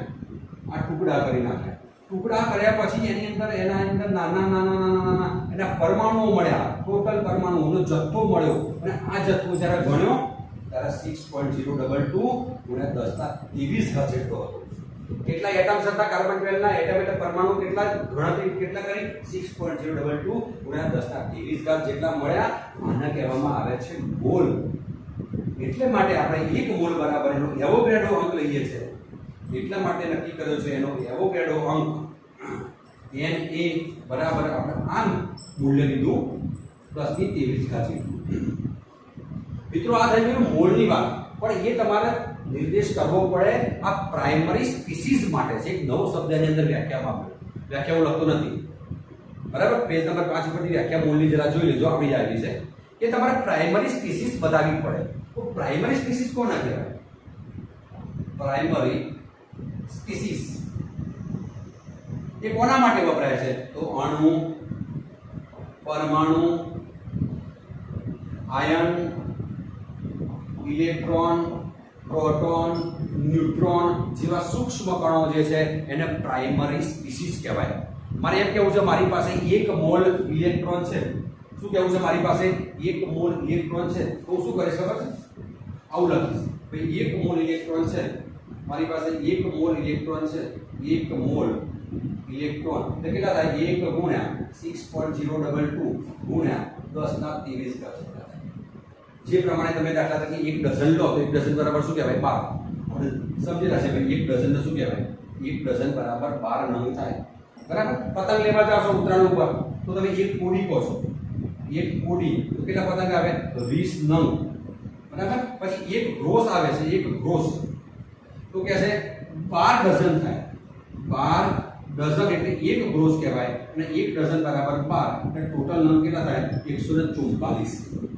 આ ટુકડા કરી નાખ્યા. ટુકડા કર્યા પછી એની અંદર નાના નાના નાના નાના એના પરમાણુઓ મળ્યા. ટોટલ પરમાણુઓનો જથ્થો મળ્યો. અને આ જથ્થો જ્યારે ગણ્યો ત્યારે 6.022 ગુણ્યા 1023 જેટલો હતો. કેટલા એટમ્સ હતા કાર્બન 12 ના? એટમ એટલે પરમાણુ. કેટલા ગણતરી કેટલા કરી? 6.022 ગુણ્યા 1023 જેટલા મળ્યા. આને કહેવામાં આવે છે મોલ. એટલે માટે આપણે 1 મોલ બરાબર એનો એવોગાડ્રો અંક લઈએ છીએ. એટલા માટે નક્કી કર્યો છે એનો એવોગાડ્રો અંક Na બરાબર આપણે આ મૂલ્ય લીધું 1023. મિત્રો આ થઈ ગયું મોલની વાત. પણ એ તમારે નિર્દેશ કરવો પડે આ પ્રાઇમરી સ્પીસીઝ માટે છે. એક નવો શબ્દ એની અંદર વ્યાખ્યામાં આપ્યો. વ્યાખ્યા હું લખતો નથી, બરાબર? પેજ નંબર 5 પરથી વ્યાખ્યા મોલની જરા જોઈ લેજો, આપણી આવી છે કે તમારે પ્રાઇમરી સ્પીસીઝ બતાવવી પડે. તો પ્રાઇમરી સ્પીસીઝ કોને કહેવાય? પ્રાઇમરી સ્પીસીઝ એ કોના માટે વપરાય છે? તો અણુ, પરમાણુ, આયન, ઇલેક્ટ્રોન, પ્રોટોન, ન્યુટ્રોન જેવા સૂક્ષ્મ કણો જે છે એને પ્રાઇમરી સ્પીસીઝ કહેવાય. મારે એમ કહેવું છે મારી પાસે 1 મોલ ઇલેક્ટ્રોન છે. શું કહેવું છે? મારી પાસે 1 મોલ ઇલેક્ટ્રોન છે. તો શું કરીશ ખબર છે? આવું લખીશ ભાઈ 1 મોલ ઇલેક્ટ્રોન છે. મારી પાસે 1 મોલ ઇલેક્ટ્રોન છે. 1 મોલ ઇલેક્ટ્રોન એટલે કેટલા થાય? 1 ગુણ્યા 6.022 ગુણ્યા 1023 જે પ્રમાણે તમે દાખલા તરીકે 1 ડઝન લો તો 1 ડઝન બરાબર શું કહેવાય? 12. સમજી રહેશે ભાઈ 1 ડઝન શું કહેવાય? 1 ડઝન બરાબર 12 નંગ થાય. બરાબર? પતંગ લેવા જાવ છો ઉત્તરાયણ ઉપર તો તમે 1 કોડી કહો છો. 1 કોડી તો કેટલા પતંગ આવે? 20 નંગ. બરાબર? પછી 1 ગ્રોસ આવે છે. 1 ગ્રોસ તો કહે છે 12 ડઝન થાય. 12 ડઝન એટલે 1 ગ્રોસ કહેવાય. અને 1 ડઝન બરાબર 12 એટલે ટોટલ નંગ કેટલા થાય? 144.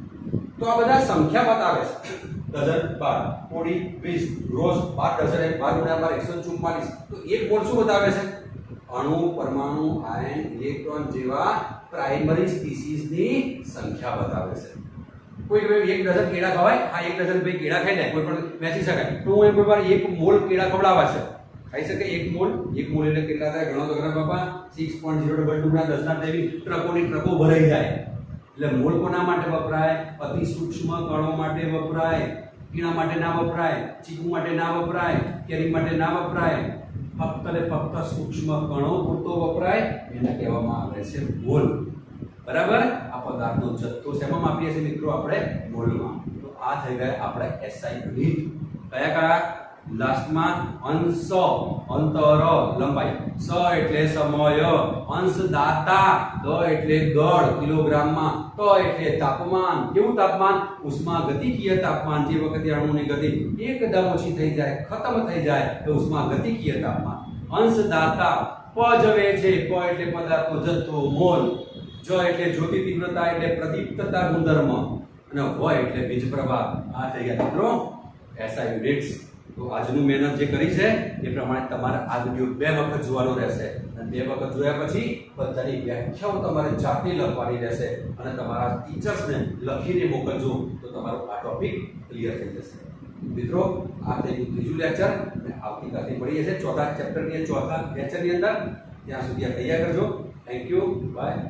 તો આ બધા સંખ્યા બતાવે છે. ડઝન 12, કોડી 20, ગ્રોસ 12 ડઝન 12 ગુણ્યા 12 144. તો એક મોલ શું બતાવે છે? અણુ, પરમાણુ, આયન, ઇલેક્ટ્રોન જેવા પ્રાઇમરી સ્પીસીઝની સંખ્યા બતાવે છે. કોઈ 1 ડઝન કેળા ખવાય? આ 1 ડઝન ભાઈ કેળા ખાઈ જાય, કોઈ પણ વેચી શકાય. તો હું કોઈ વાર 1 મોલ કેળા ખવડાવવા છે, ખાઈ શકે 1 મોલ? 1 મોલ એટલે કેટલા થાય? ગણો તો ખરા બાપા. 6.022 ના 1023 ટ્રકોની ટ્રકો ભરાઈ જાય. એટલે મોલ કોના માટે વપરાય? અતિ સૂક્ષ્મ કણો માટે વપરાય. પીણા માટે ના વપરાય, ચીકુ માટે ના વપરાય, કેરી માટે ના વપરાય. ફક્ત ને ફક્ત સૂક્ષ્મ કણો પૂરતો વપરાય. એને કહેવામાં આવે છે મોલ. બરાબર? આ પદાર્થનો જથ્થો શેમાં માપીએ છીએ મિત્રો? આપણે મોલમાં. તો આ થઈ ગયા આપણે SI યુનિટ. કયા કયા? લાસ્ટમાં અંશ, અંતર, લંબાઈ. સ એટલે સમય, અંશ દાતા, દ એટલે દળ કિલોગ્રામમાં, ત એટલે તાપમાન. કેવું તાપમાન? ઉષ્માગતિકીય તાપમાન. જે વખતે અણુની ગતિ એકદમ ઓછી થઈ જાય, ખતમ થઈ જાય તો ઉષ્માગતિકીય તાપમાન. અંશ દાતા. પ જવે છે. પ એટલે પદાર્થનો જથ્થો, મોલ. જ એટલે જ્યોતિ તીવ્રતા એટલે પ્રદીપ્તતા ગુણધર્મ. અને વ એટલે વીજ પ્રવાહ. આ થઈ ગયા મિત્રો SI યુનિટ્સ. તો આજનું મહેનત જે કરી છે એ પ્રમાણે તમારે આ વિડિયો 2 વખત જોવાનો રહેશે. અને 2 વખત જોયા પછી બધાની વ્યાખ્યાઓ તમારે જાતે લખવાની રહેશે. અને તમારા ટીચર્સને લખીને મોકલજો તો તમારો આ ટોપિક ક્લિયર થઈ જશે. મિત્રો આ થઈ ગયું ત્રીજું લેક્ચર. અને આવતીકાલથી મળીએ છીએ ચોથા ચેપ્ટરની ચોથા લેક્ચરની અંદર. ત્યાં સુધી આ તૈયાર કરજો. Thank you. બાય.